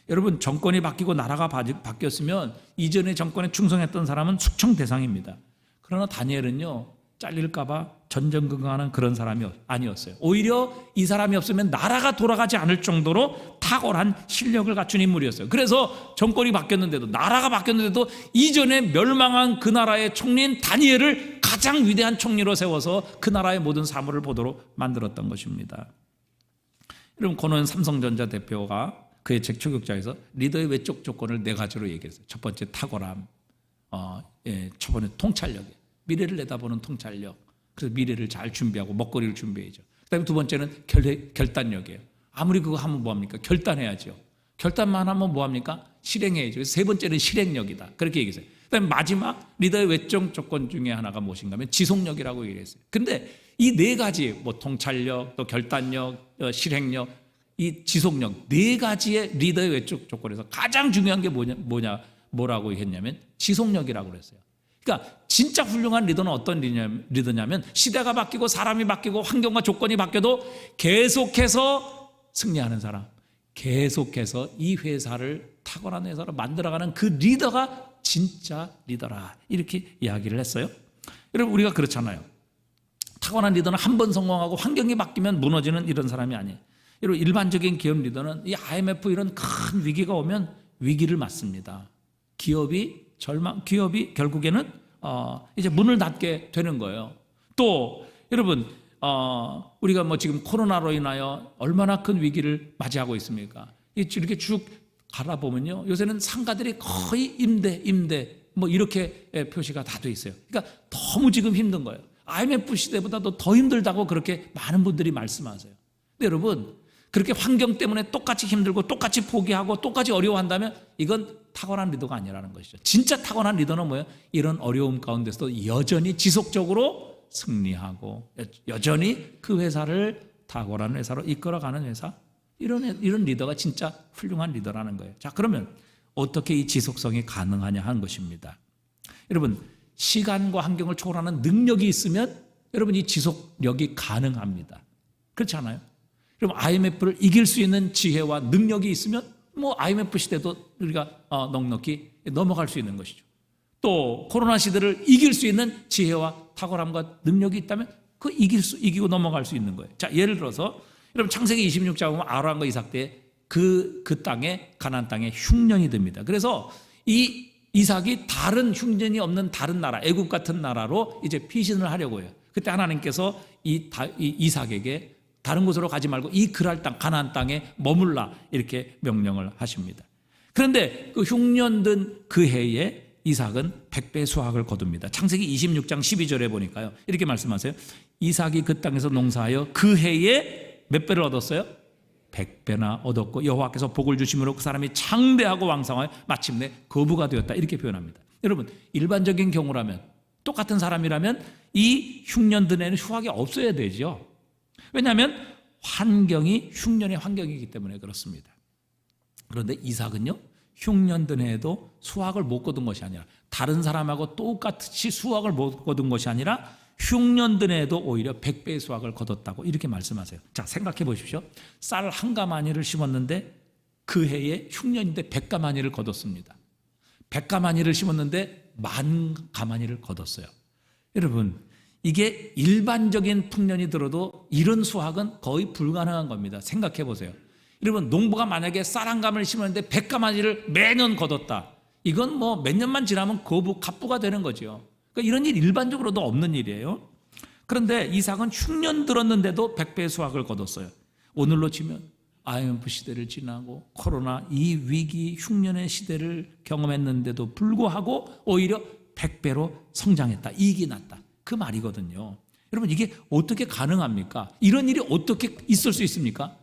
여러분, 정권이 바뀌고 나라가 바뀌었으면 이전의 정권에 충성했던 사람은 숙청 대상입니다. 그러나 다니엘은요, 잘릴까봐 전전긍긍하는 그런 사람이 아니었어요. 오히려 이 사람이 없으면 나라가 돌아가지 않을 정도로 탁월한 실력을 갖춘 인물이었어요. 그래서 정권이 바뀌었는데도, 나라가 바뀌었는데도 이전에 멸망한 그 나라의 총리인 다니엘을 가장 위대한 총리로 세워서 그 나라의 모든 사물을 보도록 만들었던 것입니다. 여러분, 고노현 삼성전자 대표가 그의 책 초격자에서 리더의 외적 조건을 4가지로 얘기했어요. 첫 번째 탁월함, 첫 번째 통찰력, 미래를 내다보는 통찰력. 그래서 미래를 잘 준비하고 먹거리를 준비해야죠. 그다음에 두 번째는 결단력이에요. 아무리 그거 하면 뭐합니까? 결단해야죠. 결단만 하면 뭐합니까? 실행해야죠. 그래서 세 번째는 실행력이다, 그렇게 얘기했어요. 그다음에 마지막 리더의 외적 조건 중에 하나가 무엇인가 하면 지속력이라고 얘기했어요. 근데 이 4가지, 뭐 통찰력, 또 결단력, 실행력, 이 지속력, 4가지의 리더의 외적 조건에서 가장 중요한 게 뭐라고 했냐면 지속력이라고 그랬어요. 그러니까 진짜 훌륭한 리더는 어떤 리더냐면, 시대가 바뀌고 사람이 바뀌고 환경과 조건이 바뀌어도 계속해서 승리하는 사람, 계속해서 이 회사를 탁월한 회사로 만들어가는 그 리더가 진짜 리더라, 이렇게 이야기를 했어요. 여러분, 우리가 그렇잖아요. 탁월한 리더는 한 번 성공하고 환경이 바뀌면 무너지는 이런 사람이 아니에요. 여러분, 일반적인 기업 리더는 이 IMF 이런 큰 위기가 오면 위기를 맞습니다. 기업이 결국에는 이제 문을 닫게 되는 거예요. 또 여러분, 우리가 뭐 지금 코로나로 인하여 얼마나 큰 위기를 맞이하고 있습니까? 이렇게 쭉 갈아보면요, 요새는 상가들이 거의 임대 뭐 이렇게 표시가 다 돼 있어요. 그러니까 너무 지금 힘든 거예요. IMF 시대보다도 더 힘들다고 그렇게 많은 분들이 말씀하세요. 근데 여러분, 그렇게 환경 때문에 똑같이 힘들고 똑같이 포기하고 똑같이 어려워한다면 이건 탁월한 리더가 아니라는 것이죠. 진짜 탁월한 리더는 뭐예요? 이런 어려움 가운데서도 여전히 지속적으로 승리하고 여전히 그 회사를 탁월한 회사로 이끌어가는 회사, 이런 리더가 진짜 훌륭한 리더라는 거예요. 자, 그러면 어떻게 이 지속성이 가능하냐 하는 것입니다. 여러분, 시간과 환경을 초월하는 능력이 있으면 여러분 이 지속력이 가능합니다. 그렇지 않아요? 그럼 IMF를 이길 수 있는 지혜와 능력이 있으면 뭐 IMF 시대도 우리가 넉넉히 넘어갈 수 있는 것이죠. 또 코로나 시대를 이길 수 있는 지혜와 탁월함과 능력이 있다면 그 이기고 넘어갈 수 있는 거예요. 자, 예를 들어서 여러분 창세기 26장 보면 아브라함과 이삭 때 그 땅에 가나안 땅에 흉년이 듭니다. 그래서 이 이삭이 다른 흉년이 없는 다른 나라, 애굽 같은 나라로 이제 피신을 하려고 해요. 그때 하나님께서 이 이삭에게 다른 곳으로 가지 말고 이 그랄 땅, 가나안 땅에 머물라 이렇게 명령을 하십니다. 그런데 그 흉년 든 그 해에 이삭은 100배 수확을 거둡니다. 창세기 26장 12절에 보니까요, 이렇게 말씀하세요. 이삭이 그 땅에서 농사하여 그 해에 몇 배를 얻었어요? 100배나 얻었고 여호와께서 복을 주심으로 그 사람이 창대하고 왕성하여 마침내 거부가 되었다 이렇게 표현합니다. 여러분, 일반적인 경우라면, 똑같은 사람이라면 이 흉년 든 해는 수확이 없어야 되죠. 왜냐하면 환경이 흉년의 환경이기 때문에 그렇습니다. 그런데 이삭은요, 흉년 든 해에도 수확을 못 거둔 것이 아니라, 다른 사람하고 똑같이 수확을 못 거둔 것이 아니라 흉년 든 해에도 오히려 100배의 수확을 거뒀다고 이렇게 말씀하세요. 자, 생각해 보십시오. 쌀 한 가마니를 심었는데 그 해에 흉년인데 100가마니를 거뒀습니다. 100가마니를 심었는데 10,000가마니를 거뒀어요. 여러분, 이게 일반적인 풍년이 들어도 이런 수확은 거의 불가능한 겁니다. 생각해 보세요. 여러분, 농부가 만약에 쌀 한 가마를 심었는데 100가마니를 매년 거뒀다. 이건 뭐 몇 년만 지나면 갑부가 되는 거죠. 그러니까 이런 일 일반적으로도 없는 일이에요. 그런데 이삭은 흉년 들었는데도 100배의 수확을 거뒀어요. 오늘로 치면 IMF 시대를 지나고 코로나 이 위기 흉년의 시대를 경험했는데도 불구하고 오히려 100배로 성장했다. 이익이 났다. 그 말이거든요. 여러분, 이게 어떻게 가능합니까? 이런 일이 어떻게 있을 수 있습니까?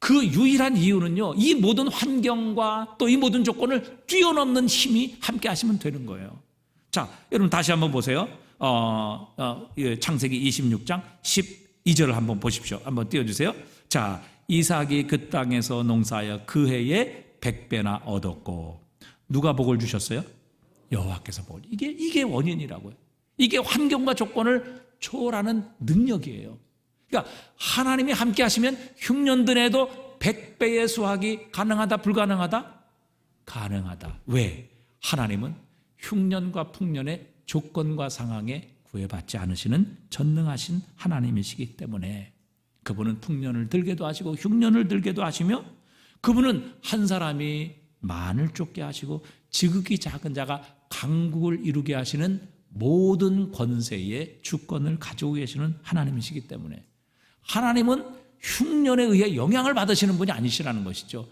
그 유일한 이유는요, 이 모든 환경과 또 이 모든 조건을 뛰어넘는 힘이 함께 하시면 되는 거예요. 자, 여러분 다시 한번 보세요. 창세기 26장 12절을 한번 보십시오. 한번 띄워주세요. 자, 이삭이 그 땅에서 농사하여 그 해에 100배나 얻었고, 누가 복을 주셨어요? 여호와께서 복을. 이게 원인이라고요. 이게 환경과 조건을 초월하는 능력이에요. 그러니까 하나님이 함께 하시면 흉년 든 해도 100배의 수확이 가능하다, 불가능하다? 가능하다. 왜? 하나님은 흉년과 풍년의 조건과 상황에 구애받지 않으시는 전능하신 하나님이시기 때문에 그분은 풍년을 들게도 하시고 흉년을 들게도 하시며, 그분은 한 사람이 만을 쫓게 하시고 지극히 작은 자가 강국을 이루게 하시는 모든 권세의 주권을 가지고 계시는 하나님이시기 때문에 하나님은 흉년에 의해 영향을 받으시는 분이 아니시라는 것이죠.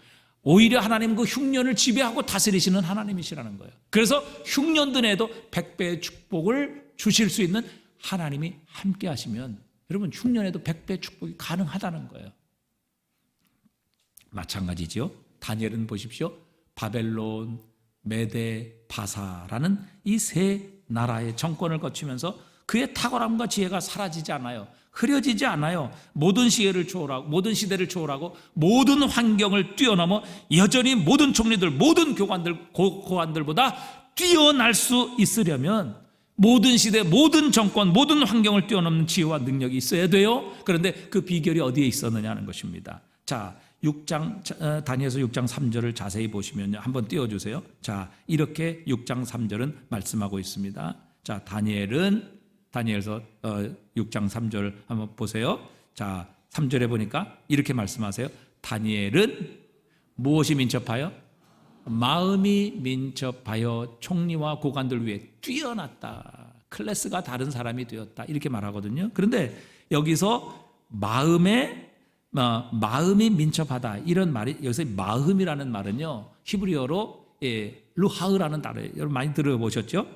오히려 하나님은 그 흉년을 지배하고 다스리시는 하나님이시라는 거예요. 그래서 흉년 든 해도 100배의 축복을 주실 수 있는 하나님이 함께 하시면 여러분, 흉년에도 100배의 축복이 가능하다는 거예요. 마찬가지지요. 다니엘은 보십시오. 바벨론, 메데, 바사라는 이 세 나라의 정권을 거치면서 그의 탁월함과 지혜가 사라지지 않아요. 흐려지지 않아요. 모든 시대를 초월하고 모든 환경을 뛰어넘어 여전히 모든 총리들, 모든 고관들보다 뛰어날 수 있으려면 모든 시대, 모든 정권, 모든 환경을 뛰어넘는 지혜와 능력이 있어야 돼요. 그런데 그 비결이 어디에 있었느냐 하는 것입니다. 자, 다니엘서 6장 3절을 자세히 보시면요, 한번 띄워주세요. 자, 이렇게 6장 3절은 말씀하고 있습니다. 자, 다니엘서 6장 3절 한번 보세요. 자, 3절에 보니까 이렇게 말씀하세요. 다니엘은 무엇이 민첩하여? 마음이 민첩하여 총리와 고관들 위해 뛰어났다. 클래스가 다른 사람이 되었다. 이렇게 말하거든요. 그런데 여기서 마음이 민첩하다 이런 말이, 여기서 마음이라는 말은요, 히브리어로 루하흐라는 단어예요. 여러분 많이 들어보셨죠?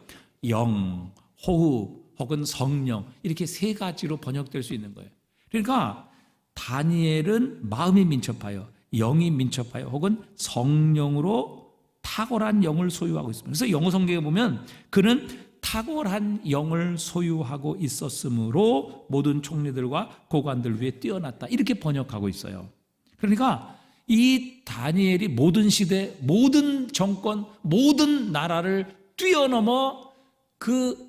영, 호흡 혹은 성령, 이렇게 세 가지로 번역될 수 있는 거예요. 그러니까 다니엘은 마음이 민첩하여, 영이 민첩하여 혹은 성령으로 탁월한 영을 소유하고 있습니다. 그래서 영어 성경에 보면 그는 탁월한 영을 소유하고 있었으므로 모든 총리들과 고관들 위해 뛰어났다, 이렇게 번역하고 있어요. 그러니까 이 다니엘이 모든 시대, 모든 정권, 모든 나라를 뛰어넘어 그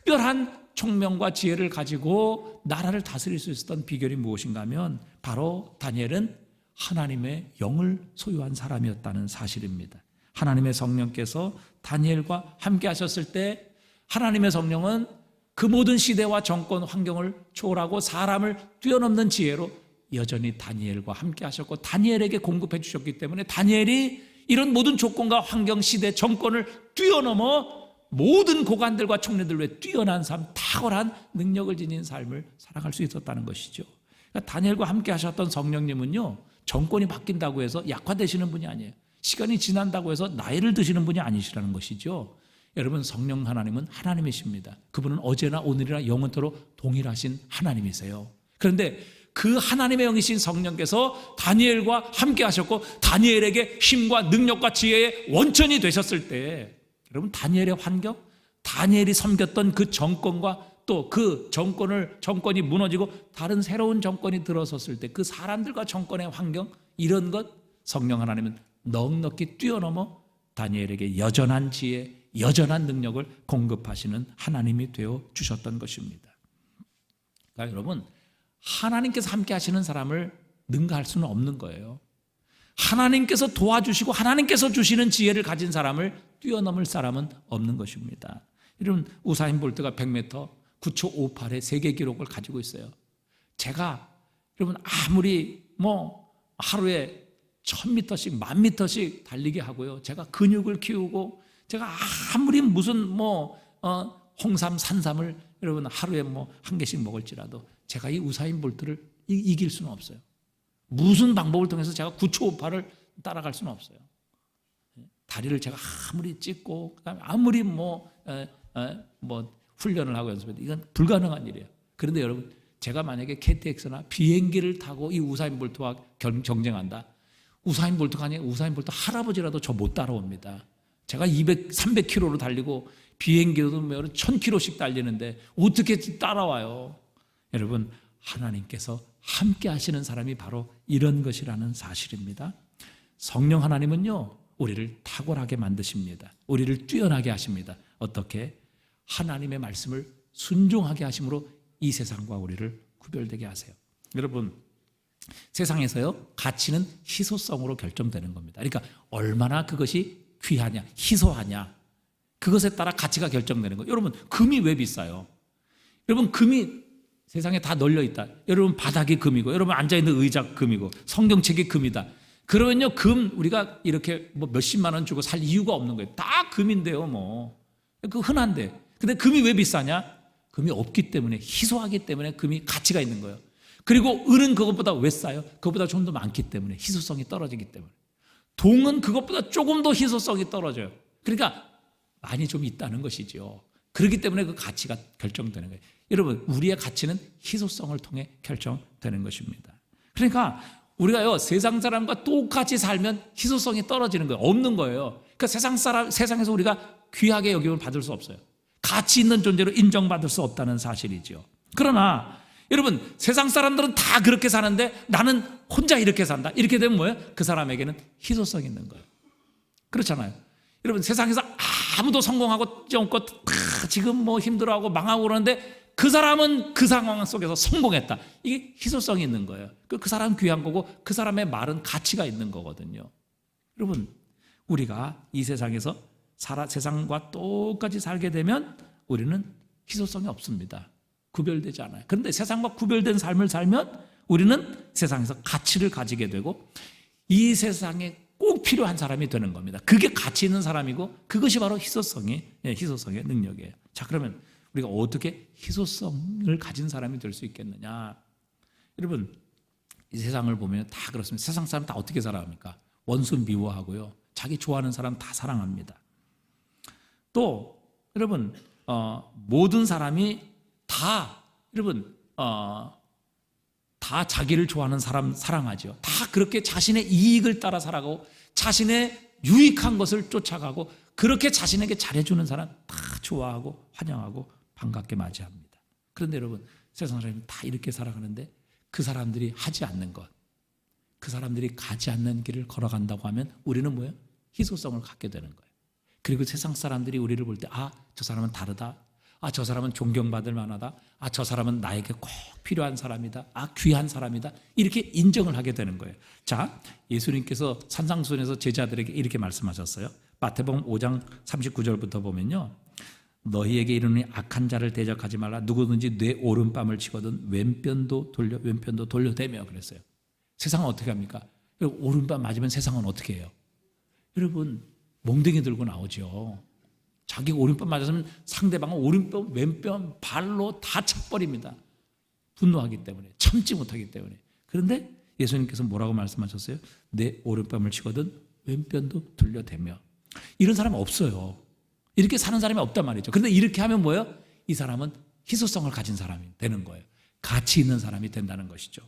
특별한 총명과 지혜를 가지고 나라를 다스릴 수 있었던 비결이 무엇인가 하면 바로 다니엘은 하나님의 영을 소유한 사람이었다는 사실입니다. 하나님의 성령께서 다니엘과 함께 하셨을 때 하나님의 성령은 그 모든 시대와 정권 환경을 초월하고 사람을 뛰어넘는 지혜로 여전히 다니엘과 함께 하셨고 다니엘에게 공급해 주셨기 때문에 다니엘이 이런 모든 조건과 환경, 시대, 정권을 뛰어넘어 모든 고관들과 총리들 외에 뛰어난 삶, 탁월한 능력을 지닌 삶을 살아갈 수 있었다는 것이죠. 그러니까 다니엘과 함께 하셨던 성령님은요, 정권이 바뀐다고 해서 약화되시는 분이 아니에요. 시간이 지난다고 해서 나이를 드시는 분이 아니시라는 것이죠. 여러분, 성령 하나님은 하나님이십니다. 그분은 어제나 오늘이나 영원토록 동일하신 하나님이세요. 그런데 그 하나님의 영이신 성령께서 다니엘과 함께 하셨고 다니엘에게 힘과 능력과 지혜의 원천이 되셨을 때 여러분, 다니엘의 환경, 다니엘이 섬겼던 그 정권과 또 그 정권이 무너지고 다른 새로운 정권이 들어섰을 때 그 사람들과 정권의 환경, 이런 것 성령 하나님은 넉넉히 뛰어넘어 다니엘에게 여전한 지혜, 여전한 능력을 공급하시는 하나님이 되어 주셨던 것입니다. 그러니까 여러분, 하나님께서 함께 하시는 사람을 능가할 수는 없는 거예요. 하나님께서 도와주시고 하나님께서 주시는 지혜를 가진 사람을 뛰어넘을 사람은 없는 것입니다. 여러분, 우사인 볼트가 100m 9초 58의 세계 기록을 가지고 있어요. 제가 여러분 아무리 하루에 1000m씩 1000m씩 달리게 하고요, 제가 근육을 키우고 제가 아무리 무슨 홍삼, 산삼을 여러분 하루에 한 개씩 먹을지라도 제가 이 우사인 볼트를 이길 수는 없어요. 무슨 방법을 통해서 제가 9초 58을 따라갈 수는 없어요. 다리를 제가 아무리 찢고 그다음에 아무리 훈련을 하고 연습해도 이건 불가능한 일이에요. 그런데 여러분, 제가 만약에 KTX나 비행기를 타고 이 우사인 볼트와 경쟁한다. 우사인 볼트가 아니라 우사인 볼트 할아버지라도 저 못 따라옵니다. 제가 300km로 달리고 비행기로도 1000km씩 달리는데 어떻게 따라와요? 여러분, 하나님께서 함께 하시는 사람이 바로 이런 것이라는 사실입니다. 성령 하나님은요, 우리를 탁월하게 만드십니다. 우리를 뛰어나게 하십니다. 어떻게? 하나님의 말씀을 순종하게 하심으로 이 세상과 우리를 구별되게 하세요. 여러분, 세상에서요, 가치는 희소성으로 결정되는 겁니다. 그러니까 얼마나 그것이 귀하냐, 희소하냐, 그것에 따라 가치가 결정되는 거예요. 여러분, 금이 왜 비싸요? 여러분, 금이 세상에 다 널려 있다. 여러분, 바닥이 금이고 여러분 앉아있는 의자 금이고 성경책이 금이다. 그러면요, 금 우리가 이렇게 몇십만 원 주고 살 이유가 없는 거예요. 다 금인데요. 그 흔한데. 근데 금이 왜 비싸냐? 금이 없기 때문에, 희소하기 때문에 금이 가치가 있는 거예요. 그리고 은은 그것보다 왜 싸요? 그것보다 좀 더 많기 때문에, 희소성이 떨어지기 때문에. 동은 그것보다 조금 더 희소성이 떨어져요. 그러니까 많이 좀 있다는 것이죠. 그렇기 때문에 그 가치가 결정되는 거예요. 여러분, 우리의 가치는 희소성을 통해 결정되는 것입니다. 그러니까 우리가요, 세상 사람과 똑같이 살면 희소성이 떨어지는 거예요. 없는 거예요. 그러니까 세상에서 우리가 귀하게 여김을 받을 수 없어요. 가치 있는 존재로 인정받을 수 없다는 사실이죠. 그러나 여러분, 세상 사람들은 다 그렇게 사는데 나는 혼자 이렇게 산다. 이렇게 되면 뭐예요? 그 사람에게는 희소성이 있는 거예요. 그렇잖아요. 여러분, 세상에서 아무도 성공하고 없고 지금 힘들어하고 망하고 그러는데 그 사람은 그 상황 속에서 성공했다. 이게 희소성이 있는 거예요. 그 사람은 귀한 거고 그 사람의 말은 가치가 있는 거거든요. 여러분, 우리가 이 세상에서 세상과 똑같이 살게 되면 우리는 희소성이 없습니다. 구별되지 않아요. 그런데 세상과 구별된 삶을 살면 우리는 세상에서 가치를 가지게 되고 이 세상에 꼭 필요한 사람이 되는 겁니다. 그게 가치 있는 사람이고 그것이 바로 희소성의 능력이에요. 자, 그러면 우리가 어떻게 희소성을 가진 사람이 될 수 있겠느냐? 여러분, 이 세상을 보면 다 그렇습니다. 세상 사람 다 어떻게 살아갑니까? 원수 미워하고요, 자기 좋아하는 사람 다 사랑합니다. 또 여러분, 모든 사람이 다 여러분 다 자기를 좋아하는 사람 사랑하죠. 다 그렇게 자신의 이익을 따라 살아가고 자신의 유익한 것을 쫓아가고 그렇게 자신에게 잘해주는 사람 다 좋아하고 환영하고 반갑게 맞이합니다. 그런데 여러분, 세상 사람이 다 이렇게 살아가는데 그 사람들이 하지 않는 것, 그 사람들이 가지 않는 길을 걸어간다고 하면 우리는 뭐예요? 희소성을 갖게 되는 거예요. 그리고 세상 사람들이 우리를 볼 때 저 사람은 다르다. 저 사람은 존경받을 만하다. 저 사람은 나에게 꼭 필요한 사람이다. 귀한 사람이다. 이렇게 인정을 하게 되는 거예요. 자, 예수님께서 산상수훈에서 제자들에게 이렇게 말씀하셨어요. 마태복음 5장 39절부터 보면요, 너희에게 이르노니 악한 자를 대적하지 말라. 누구든지 내 오른뺨을 치거든 왼편도 돌려대며 그랬어요. 세상은 어떻게 합니까? 오른뺨 맞으면 세상은 어떻게 해요? 여러분, 몽둥이 들고 나오죠. 자기 오른뺨 맞았으면 상대방은 오른뺨, 왼뺨, 발로 다 차버립니다. 분노하기 때문에, 참지 못하기 때문에. 그런데 예수님께서 뭐라고 말씀하셨어요? 내 오른뺨을 치거든 왼편도 돌려대며. 이런 사람은 없어요. 이렇게 사는 사람이 없단 말이죠. 그런데 이렇게 하면 뭐예요? 이 사람은 희소성을 가진 사람이 되는 거예요. 가치 있는 사람이 된다는 것이죠.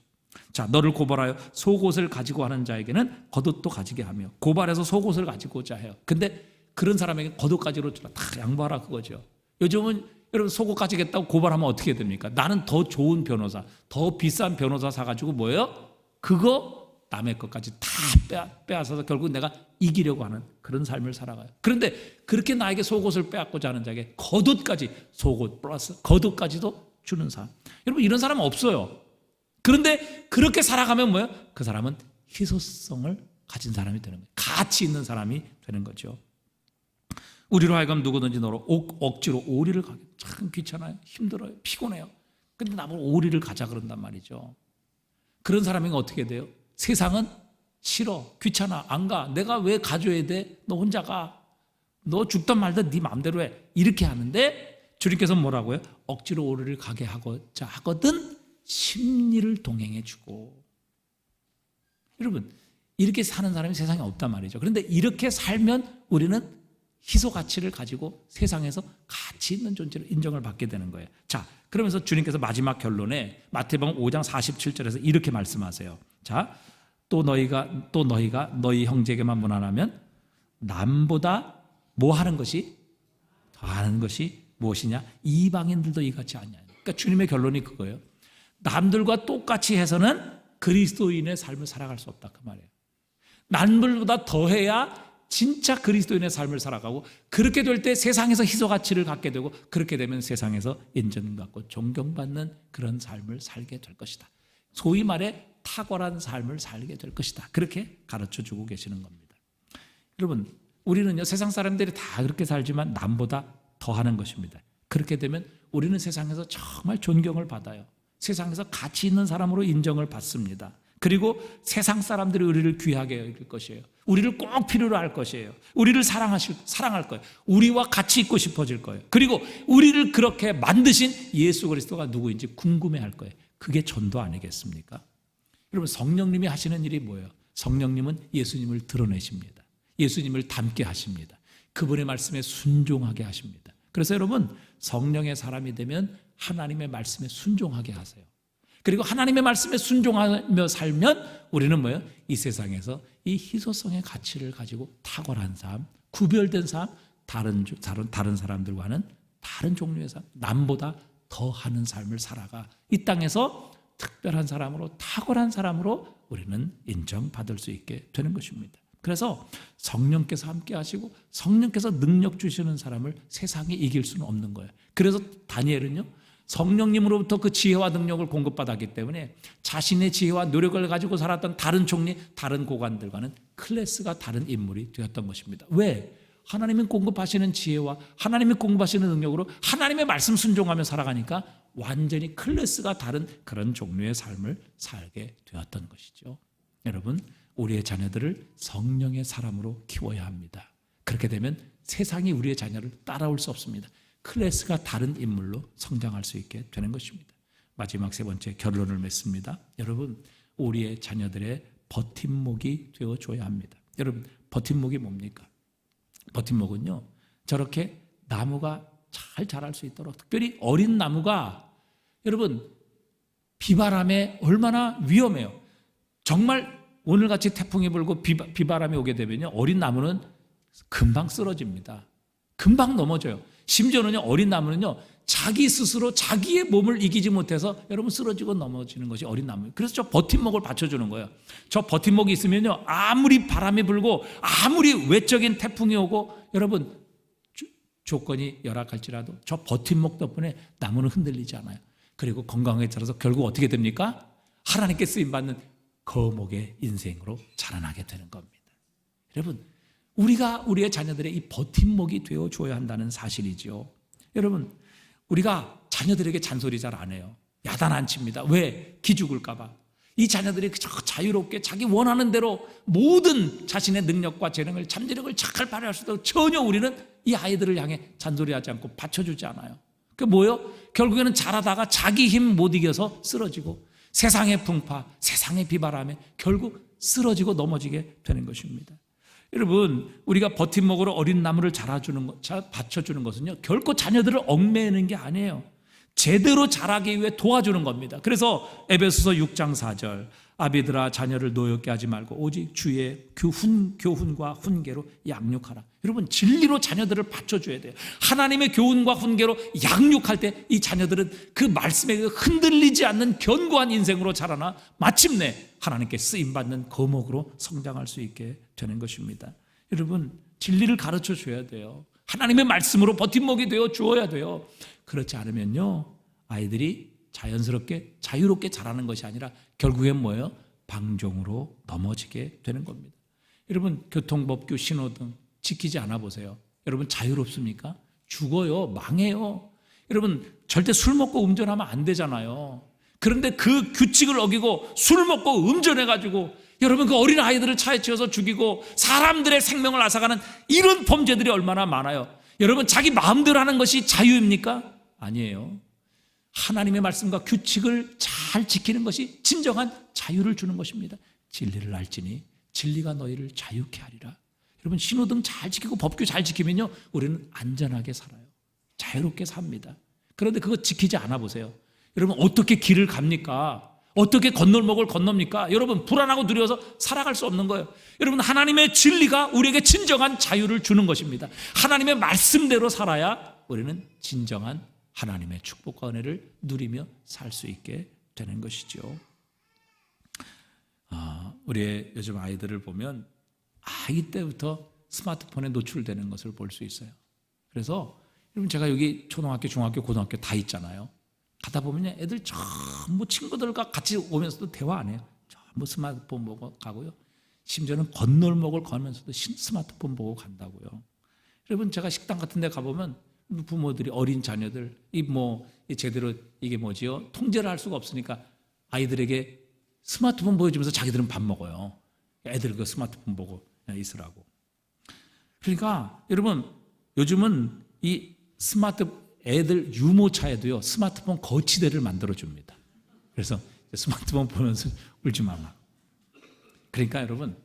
자, 너를 고발하여 속옷을 가지고 하는 자에게는 겉옷도 가지게 하며, 고발해서 속옷을 가지고자 해요. 근데 그런 사람에게 겉옷 가지로 다 양보하라 그거죠. 요즘은 여러분 속옷 가지겠다고 고발하면 어떻게 됩니까? 나는 더 좋은 변호사, 더 비싼 변호사 사가지고 뭐예요? 그거 남의 것까지 다 빼앗아서 결국 내가 이기려고 하는 그런 삶을 살아가요. 그런데 그렇게 나에게 속옷을 빼앗고자 하는 자에게 겉옷까지, 속옷 플러스 겉옷까지도 주는 사람, 여러분 이런 사람은 없어요. 그런데 그렇게 살아가면 뭐예요? 그 사람은 희소성을 가진 사람이 되는 거예요. 가치 있는 사람이 되는 거죠. 우리로 하여금 누구든지 너로 억지로 오리를 가게, 참 귀찮아요, 힘들어요, 피곤해요. 근데 나보고 오리를 가자 그런단 말이죠. 그런 사람이 어떻게 돼요? 세상은 싫어, 귀찮아, 안 가. 내가 왜 가줘야 돼? 너 혼자 가. 너 죽든 말든 네 마음대로 해. 이렇게 하는데 주님께서 뭐라고요? 억지로 오리를 가게 하고자 하거든 심리를 동행해 주고. 여러분, 이렇게 사는 사람이 세상에 없단 말이죠. 그런데 이렇게 살면 우리는 희소 가치를 가지고 세상에서 가치 있는 존재로 인정을 받게 되는 거예요. 자, 그러면서 주님께서 마지막 결론에 마태복음 5장 47절에서 이렇게 말씀하세요. 자, 또 너희가 너희 형제에게만 무난하면 남보다 뭐 하는 것이 더하는 것이 무엇이냐? 이방인들도 이같이 아니냐. 그러니까 주님의 결론이 그거예요. 남들과 똑같이 해서는 그리스도인의 삶을 살아갈 수 없다 그 말이에요. 남들보다 더해야 진짜 그리스도인의 삶을 살아가고, 그렇게 될 때 세상에서 희소 가치를 갖게 되고, 그렇게 되면 세상에서 인정받고 존경받는 그런 삶을 살게 될 것이다. 소위 말해 탁월한 삶을 살게 될 것이다. 그렇게 가르쳐주고 계시는 겁니다. 여러분, 우리는요, 세상 사람들이 다 그렇게 살지만 남보다 더하는 것입니다. 그렇게 되면 우리는 세상에서 정말 존경을 받아요. 세상에서 가치 있는 사람으로 인정을 받습니다. 그리고 세상 사람들이 우리를 귀하게 여길 것이에요. 우리를 꼭 필요로 할 것이에요. 우리를 사랑할 거예요. 우리와 같이 있고 싶어질 거예요. 그리고 우리를 그렇게 만드신 예수 그리스도가 누구인지 궁금해할 거예요. 그게 전도 아니겠습니까? 여러분, 성령님이 하시는 일이 뭐예요? 성령님은 예수님을 드러내십니다. 예수님을 닮게 하십니다. 그분의 말씀에 순종하게 하십니다. 그래서 여러분, 성령의 사람이 되면 하나님의 말씀에 순종하게 하세요. 그리고 하나님의 말씀에 순종하며 살면 우리는 뭐예요? 이 세상에서 이 희소성의 가치를 가지고 탁월한 삶, 구별된 삶, 다른 사람들과는 다른 종류의 삶, 남보다 더하는 삶을 살아가 이 땅에서 특별한 사람으로, 탁월한 사람으로 우리는 인정받을 수 있게 되는 것입니다. 그래서 성령께서 함께 하시고 성령께서 능력 주시는 사람을 세상이 이길 수는 없는 거예요. 그래서 다니엘은요, 성령님으로부터 그 지혜와 능력을 공급받았기 때문에 자신의 지혜와 노력을 가지고 살았던 다른 총리, 다른 고관들과는 클래스가 다른 인물이 되었던 것입니다. 왜? 하나님이 공급하시는 지혜와 하나님이 공급하시는 능력으로 하나님의 말씀 순종하며 살아가니까 완전히 클래스가 다른 그런 종류의 삶을 살게 되었던 것이죠. 여러분, 우리의 자녀들을 성령의 사람으로 키워야 합니다. 그렇게 되면 세상이 우리의 자녀를 따라올 수 없습니다. 클래스가 다른 인물로 성장할 수 있게 되는 것입니다. 마지막 세 번째 결론을 맺습니다. 여러분, 우리의 자녀들의 버팀목이 되어줘야 합니다. 여러분, 버팀목이 뭡니까? 버팀목은요, 저렇게 나무가 잘 자랄 수 있도록, 특별히 어린 나무가 여러분 비바람에 얼마나 위험해요. 정말 오늘같이 태풍이 불고 비바람이 오게 되면요, 어린 나무는 금방 쓰러집니다. 금방 넘어져요. 심지어는요, 어린 나무는요, 자기 스스로 자기의 몸을 이기지 못해서 여러분 쓰러지고 넘어지는 것이 어린 나무예요. 그래서 저 버팀목을 받쳐주는 거예요. 저 버팀목이 있으면요, 아무리 바람이 불고 아무리 외적인 태풍이 오고 여러분 조건이 열악할지라도 저 버팀목 덕분에 나무는 흔들리지 않아요. 그리고 건강하게 자라서 결국 어떻게 됩니까? 하나님께 쓰임받는 거목의 인생으로 자라나게 되는 겁니다. 여러분, 우리가 우리의 자녀들의 이 버팀목이 되어줘야 한다는 사실이죠. 여러분, 우리가 자녀들에게 잔소리 잘 안 해요. 야단 안 칩니다. 왜? 기죽을까 봐. 이 자녀들이 자유롭게 자기 원하는 대로 모든 자신의 능력과 재능을, 잠재력을 잘 발휘할 수 있도록 전혀 우리는 이 아이들을 향해 잔소리하지 않고 받쳐주지 않아요. 그 뭐예요? 결국에는 자라다가 자기 힘 못 이겨서 쓰러지고 세상의 풍파, 세상의 비바람에 결국 쓰러지고 넘어지게 되는 것입니다. 여러분, 우리가 버팀목으로 어린 나무를 받쳐주는 것은요, 결코 자녀들을 얽매이는 게 아니에요. 제대로 자라기 위해 도와주는 겁니다. 그래서 에베소서 6장 4절, 아비들아 자녀를 노엽게 하지 말고 오직 주의 교훈과 훈계로 양육하라. 여러분, 진리로 자녀들을 받쳐줘야 돼요. 하나님의 교훈과 훈계로 양육할 때 이 자녀들은 그 말씀에 흔들리지 않는 견고한 인생으로 자라나 마침내 하나님께 쓰임받는 거목으로 성장할 수 있게 되는 것입니다. 여러분, 진리를 가르쳐 줘야 돼요. 하나님의 말씀으로 버팀목이 되어 주어야 돼요. 그렇지 않으면요, 아이들이 자연스럽게 자유롭게 자라는 것이 아니라 결국엔 뭐예요? 방종으로 넘어지게 되는 겁니다. 여러분, 교통법규, 신호등 지키지 않아 보세요. 여러분, 자유롭습니까? 죽어요. 망해요. 여러분, 절대 술 먹고 운전하면 안 되잖아요. 그런데 그 규칙을 어기고 술 먹고 운전해가지고 여러분, 그 어린 아이들을 차에 치여서 죽이고 사람들의 생명을 앗아가는 이런 범죄들이 얼마나 많아요. 여러분, 자기 마음대로 하는 것이 자유입니까? 아니에요. 하나님의 말씀과 규칙을 잘 지키는 것이 진정한 자유를 주는 것입니다. 진리를 알지니 진리가 너희를 자유케 하리라. 여러분, 신호등 잘 지키고 법규 잘 지키면요, 우리는 안전하게 살아요. 자유롭게 삽니다. 그런데 그거 지키지 않아 보세요. 여러분, 어떻게 길을 갑니까? 어떻게 건널목을 건넙니까? 여러분, 불안하고 두려워서 살아갈 수 없는 거예요. 여러분, 하나님의 진리가 우리에게 진정한 자유를 주는 것입니다. 하나님의 말씀대로 살아야 우리는 진정한 하나님의 축복과 은혜를 누리며 살 수 있게 되는 것이죠. 우리의 요즘 아이들을 보면 아기 때부터 스마트폰에 노출되는 것을 볼 수 있어요. 그래서 여러분, 제가 여기 초등학교, 중학교, 고등학교 다 있잖아요. 가다 보면 애들 전부 친구들과 같이 오면서도 대화 안 해요. 전부 스마트폰 보고 가고요. 심지어는 건널목을 걸으면서도 스마트폰 보고 간다고요. 여러분, 제가 식당 같은 데 가보면 부모들이 어린 자녀들 제대로 이게 뭐지요? 통제를 할 수가 없으니까 아이들에게 스마트폰 보여주면서 자기들은 밥 먹어요. 애들 그 스마트폰 보고 있으라고. 그러니까 여러분, 요즘은 이 애들 유모차에도요, 스마트폰 거치대를 만들어 줍니다. 그래서 스마트폰 보면서 울지 마라. 그러니까 여러분,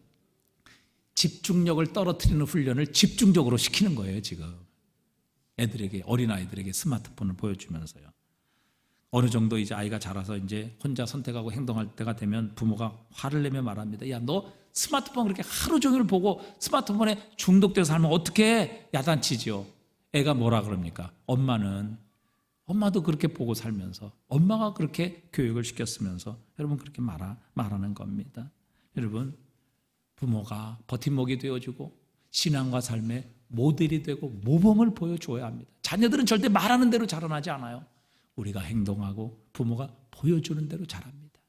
집중력을 떨어뜨리는 훈련을 집중적으로 시키는 거예요, 지금. 어린아이들에게 스마트폰을 보여주면서요. 어느 정도 이제 아이가 자라서 이제 혼자 선택하고 행동할 때가 되면 부모가 화를 내며 말합니다. 야, 너 스마트폰 그렇게 하루 종일 보고 스마트폰에 중독돼서 살면 어떻게 야단치지요? 애가 뭐라 그럽니까? 엄마도 그렇게 보고 살면서, 엄마가 그렇게 교육을 시켰으면서 여러분, 그렇게 말하는 겁니다. 여러분, 부모가 버팀목이 되어주고 신앙과 삶의 모델이 되고 모범을 보여줘야 합니다. 자녀들은 절대 말하는 대로 자라나지 않아요. 우리가 행동하고 부모가 보여주는 대로 자랍니다.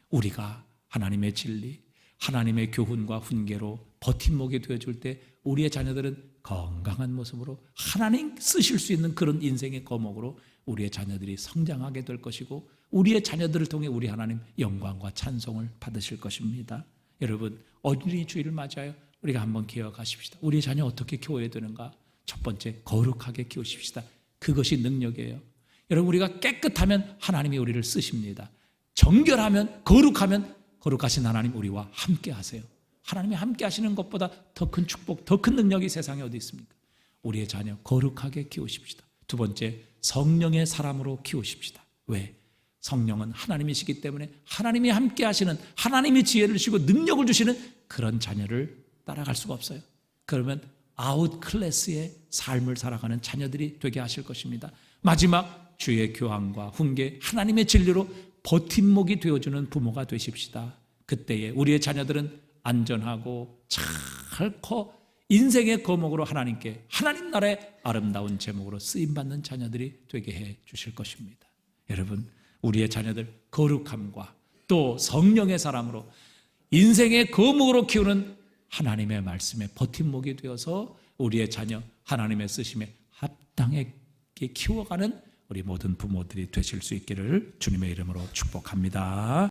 우리가 하나님의 진리, 하나님의 교훈과 훈계로 버팀목이 되어줄 때 우리의 자녀들은 건강한 모습으로 하나님 쓰실 수 있는 그런 인생의 거목으로 우리의 자녀들이 성장하게 될 것이고, 우리의 자녀들을 통해 우리 하나님 영광과 찬송을 받으실 것입니다. 여러분, 어린이 주일을 맞이하여 우리가 한번 기억하십시다. 우리의 자녀 어떻게 키워야 되는가? 첫 번째, 거룩하게 키우십시다. 그것이 능력이에요. 여러분, 우리가 깨끗하면 하나님이 우리를 쓰십니다. 정결하면, 거룩하면 거룩하신 하나님 우리와 함께 하세요. 하나님이 함께 하시는 것보다 더 큰 축복, 더 큰 능력이 세상에 어디 있습니까? 우리의 자녀 거룩하게 키우십시다. 두 번째, 성령의 사람으로 키우십시다. 왜? 성령은 하나님이시기 때문에 하나님이 함께 하시는, 하나님이 지혜를 주시고 능력을 주시는 그런 자녀를 따라갈 수가 없어요. 그러면 아웃클래스의 삶을 살아가는 자녀들이 되게 하실 것입니다. 마지막, 주의 교환과 훈계, 하나님의 진리로 버팀목이 되어주는 부모가 되십시다. 그때에 우리의 자녀들은 안전하고 잘 커 인생의 거목으로 하나님께 하나님 나라의 아름다운 제목으로 쓰임받는 자녀들이 되게 해 주실 것입니다. 여러분, 우리의 자녀들 거룩함과 또 성령의 사랑으로 인생의 거목으로 키우는 하나님의 말씀에 버팀목이 되어서 우리의 자녀 하나님의 쓰심에 합당하게 키워가는 우리 모든 부모들이 되실 수 있기를 주님의 이름으로 축복합니다.